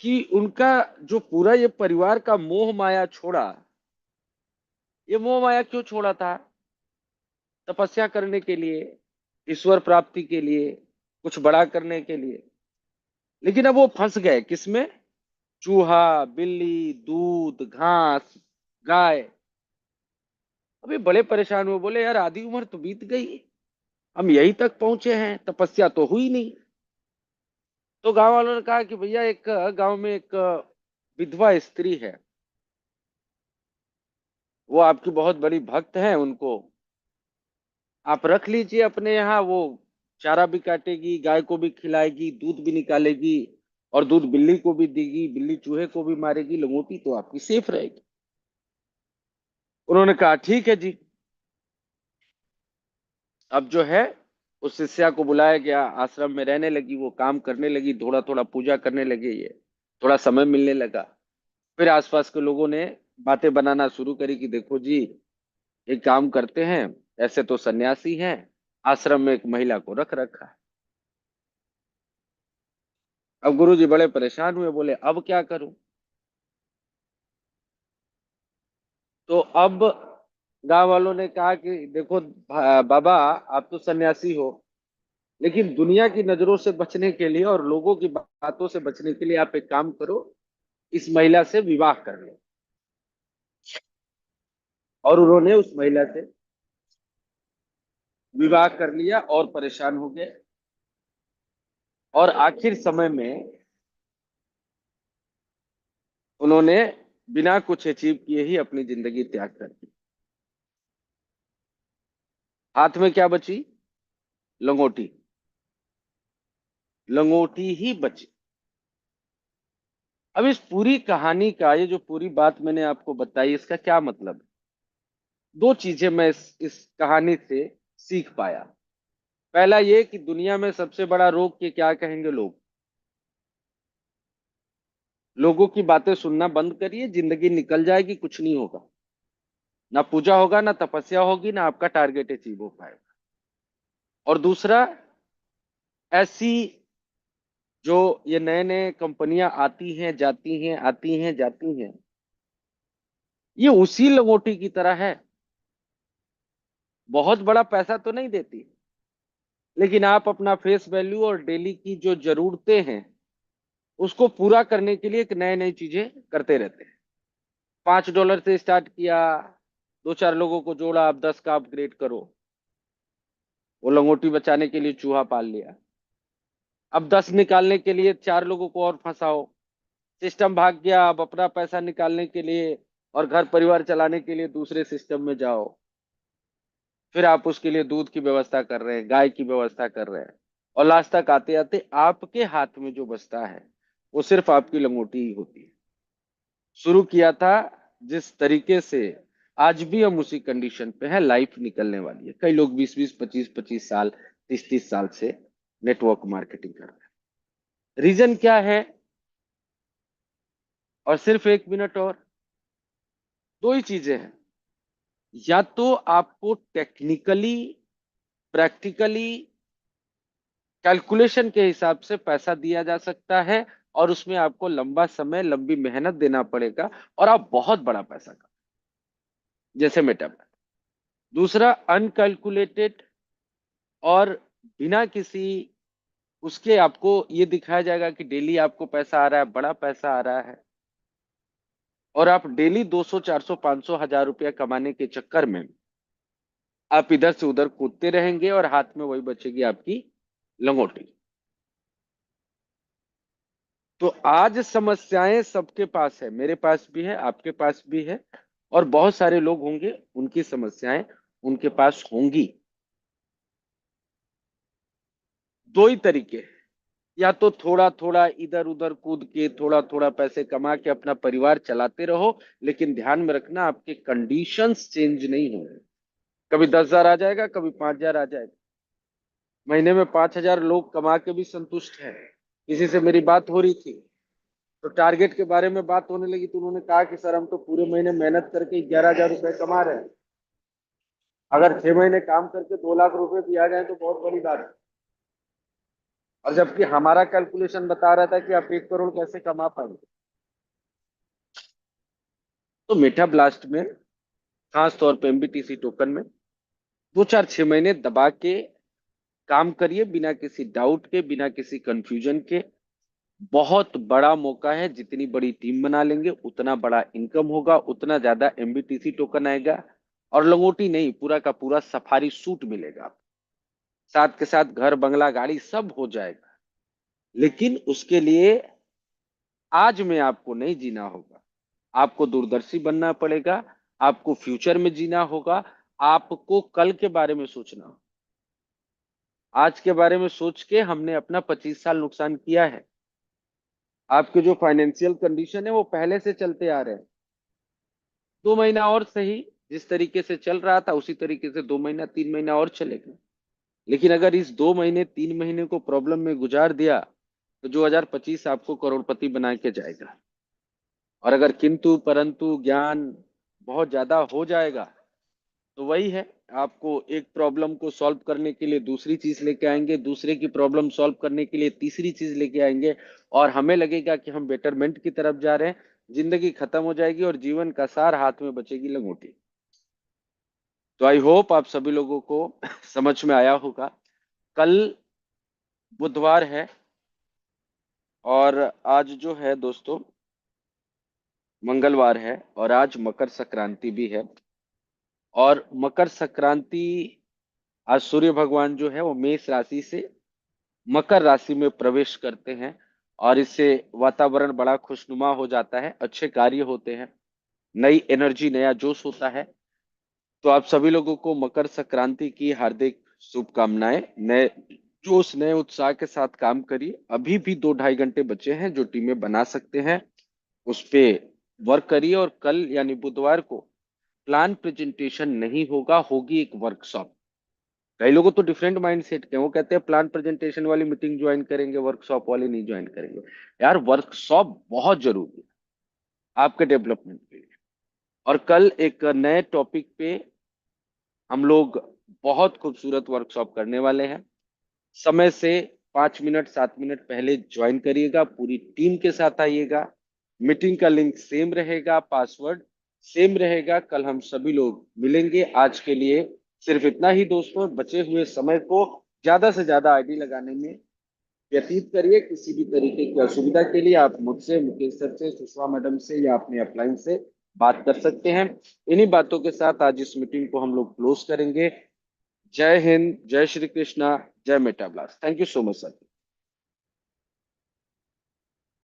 कि उनका जो पूरा ये परिवार का मोह माया छोड़ा। ये मोह माया क्यों छोड़ा था, तपस्या करने के लिए, ईश्वर प्राप्ति के लिए, कुछ बड़ा करने के लिए। लेकिन अब वो फंस गए किसमें, चूहा, बिल्ली, दूध, घास, गाय। अभी बड़े परेशान हुए, बोले यार आधी उम्र तो बीत गई, हम यहीं तक पहुंचे हैं, तपस्या तो हुई नहीं। तो गांव वालों ने कहा कि भैया एक गांव में एक विधवा स्त्री है, वो आपकी बहुत बड़ी भक्त है, उनको आप रख लीजिए अपने यहाँ, वो चारा भी काटेगी, गाय को भी खिलाएगी, दूध भी निकालेगी, और दूध बिल्ली को भी देगी, बिल्ली चूहे को भी मारेगी, लंगोटी तो आपकी सेफ रहेगी। उन्होंने कहा ठीक है जी। अब जो है उस शिष्या को बुलाया गया, आश्रम में रहने लगी, वो काम करने लगी, थोड़ा थोड़ा पूजा करने लगे, ये थोड़ा समय मिलने लगा। फिर आसपास के लोगों ने बातें बनाना शुरू करी कि देखो जी एक काम करते हैं, ऐसे तो सन्यासी हैं, आश्रम में एक महिला को रख रखा है। अब गुरु जी बड़े परेशान हुए, बोले अब क्या करूं। तो अब गांव वालों ने कहा कि देखो बाबा आप तो सन्यासी हो, लेकिन दुनिया की नजरों से बचने के लिए और लोगों की बातों से बचने के लिए आप एक काम करो, इस महिला से विवाह कर लो। और उन्होंने उस महिला से विवाह कर लिया और परेशान हो गए। और आखिर समय में उन्होंने बिना कुछ अचीव किए ही अपनी जिंदगी त्याग कर दी। हाथ में क्या बची, लंगोटी, लंगोटी ही बची। अब इस पूरी कहानी का, ये जो पूरी बात मैंने आपको बताई, इसका क्या मतलब है, 2 चीजें मैं इस कहानी से सीख पाया। पहला ये कि दुनिया में सबसे बड़ा रोग के क्या कहेंगे लोग? लोगों की बातें सुनना बंद करिए, जिंदगी निकल जाएगी, कुछ नहीं होगा। ना पूजा होगा, ना तपस्या होगी, ना आपका टारगेट अचीव हो पाएगा। और दूसरा, ऐसी जो ये नए नए कंपनियां आती हैं जाती हैं, आती हैं जाती हैं, ये उसी लंगोटी की तरह है। बहुत बड़ा पैसा तो नहीं देती, लेकिन आप अपना फेस वैल्यू और डेली की जो जरूरतें हैं उसको पूरा करने के लिए एक नए नई चीजें करते रहते हैं। $5 से स्टार्ट किया, दो चार लोगों को जोड़ा, आप 10 का अपग्रेड करो। वो लंगोटी बचाने के लिए चूहा पाल लिया, अब 10 निकालने के लिए चार लोगों को और फंसाओ। सिस्टम भाग गया, अब अपना पैसा निकालने के लिए और घर परिवार चलाने के लिए दूसरे सिस्टम में जाओ। फिर आप उसके लिए दूध की व्यवस्था कर रहे हैं, गाय की व्यवस्था कर रहे हैं, और लास्ट तक आते आते आपके हाथ में जो बचता है वो सिर्फ आपकी लंगोटी ही होती है। शुरू किया था जिस तरीके से, आज भी हम उसी कंडीशन पे हैं। लाइफ निकलने वाली है। कई लोग 20-20, 25-25 साल, 30-30 साल से नेटवर्क मार्केटिंग कर रहे हैं। रीजन क्या है? और सिर्फ 1 मिनट और, दो ही चीजें हैं। या तो आपको टेक्निकली, प्रैक्टिकली, कैलकुलेशन के हिसाब से पैसा दिया जा सकता है, और उसमें आपको लंबा समय, लंबी मेहनत देना पड़ेगा, और आप बहुत बड़ा पैसा का, जैसे मेटा। दूसरा, अनकैलकुलेटेड, और बिना किसी उसके आपको ये दिखाया जाएगा कि डेली आपको पैसा आ रहा है, बड़ा पैसा आ रहा है, और आप डेली 200, 400, 500, 1000 रुपया कमाने के चक्कर में आप इधर से उधर कूदते रहेंगे, और हाथ में वही बचेगी आपकी लंगोटी। तो आज समस्याएं सबके पास है, मेरे पास भी है, आपके पास भी है, और बहुत सारे लोग होंगे उनकी समस्याएं उनके पास होंगी। दो ही तरीके हैं, या तो थोड़ा थोड़ा इधर उधर कूद के थोड़ा थोड़ा पैसे कमा के अपना परिवार चलाते रहो, लेकिन ध्यान में रखना आपके कंडीशंस चेंज नहीं होंगे। कभी 10,000 आ जाएगा, कभी 5,000 आ जाएगा। महीने में 5,000 लोग कमा के भी संतुष्ट है। किसी से मेरी बात हो रही थी, तो टारगेट के बारे में बात होने लगी, तो उन्होंने कहा कि सर हम तो पूरे महीने मेहनत करके 11,000 रुपए कमा रहे हैं, अगर 6 महीने काम करके 2 लाख रुपए भी आ जाए तो बहुत बड़ी बात है। और जबकि हमारा कैलकुलेशन बता रहा था कि आप 1 करोड़ कैसे कमा पाएंगे। तो मीठा ब्लास्ट में, खास तौर पे एमबीटीसी टोकन में, 2 4 6 महीने दबा के काम करिए, बिना किसी डाउट के, बिना किसी कंफ्यूजन के। बहुत बड़ा मौका है, जितनी बड़ी टीम बना लेंगे उतना बड़ा इनकम होगा, उतना ज्यादा एमबीटीसी टोकन आएगा, और लंगोटी नहीं, पूरा का पूरा सफारी सूट मिलेगा। साथ के साथ घर बंगला गाड़ी सब हो जाएगा। लेकिन उसके लिए आज में आपको नहीं जीना होगा, आपको दूरदर्शी बनना पड़ेगा, आपको फ्यूचर में जीना होगा, आपको कल के बारे में सोचना होगा। आज के बारे में सोच के हमने अपना 25 साल नुकसान किया है। आपके जो फाइनेंशियल कंडीशन है वो पहले से चलते आ रहे हैं। 2 महीना और सही, जिस तरीके से चल रहा था उसी तरीके से 2 महीना 3 महीना और चलेगा। लेकिन अगर इस 2 महीने 3 महीने को प्रॉब्लम में गुजार दिया, तो 2025 आपको करोड़पति बना के जाएगा। और अगर किंतु परंतु ज्ञान बहुत ज्यादा हो जाएगा, तो वही है, आपको एक प्रॉब्लम को सॉल्व करने के लिए दूसरी चीज लेके आएंगे, दूसरे की प्रॉब्लम सॉल्व करने के लिए तीसरी चीज लेके आएंगे, और हमें लगेगा कि हम बेटरमेंट की तरफ जा रहे हैं। जिंदगी खत्म हो जाएगी और जीवन का सार हाथ में बचेगी लंगोटी। तो आई होप आप सभी लोगों को समझ में आया होगा। कल बुधवार है, और आज जो है दोस्तों मंगलवार है, और आज मकर संक्रांति भी है। और मकर संक्रांति, आज सूर्य भगवान जो है वो मेष राशि से मकर राशि में प्रवेश करते हैं, और इससे वातावरण बड़ा खुशनुमा हो जाता है, अच्छे कार्य होते हैं, नई एनर्जी, नया जोश होता है। तो आप सभी लोगों को मकर संक्रांति की हार्दिक शुभकामनाएं। नए जोश, नए उत्साह के साथ काम करिए। अभी भी 2 ढाई घंटे बचे हैं जो टीमें बना सकते हैं, उस पे वर्क करिए। और कल यानी बुधवार को प्लान प्रेजेंटेशन नहीं होगा, होगी एक वर्कशॉप। कई लोगों तो डिफरेंट माइंड सेट के हैं, वो कहते हैं प्लान प्रेजेंटेशन वाली मीटिंग ज्वाइन करेंगे, वर्कशॉप वाली नहीं ज्वाइन करेंगे। यार वर्कशॉप बहुत जरूरी है आपके डेवलपमेंट के लिए। और कल एक नए टॉपिक पे हम लोग बहुत खूबसूरत वर्कशॉप करने वाले हैं। समय से 5 मिनट 7 मिनट पहले ज्वाइन करिएगा, पूरी टीम के साथ आइएगा। मीटिंग का लिंक सेम रहेगा, पासवर्ड सेम रहेगा। कल हम सभी लोग मिलेंगे। आज के लिए सिर्फ इतना ही दोस्तों। बचे हुए समय को ज्यादा से ज्यादा आईडी लगाने में व्यतीत करिए। किसी भी तरीके की असुविधा के लिए आप मुझसे, मुकेश सर से, सुषमा मैडम से या अपने अपलाइन से बात कर सकते हैं। इन्हीं बातों के साथ आज इस मीटिंग को हम लोग क्लोज करेंगे। जय हिंद, जय श्री कृष्णा, जय Meta blast. Thank you so much sir.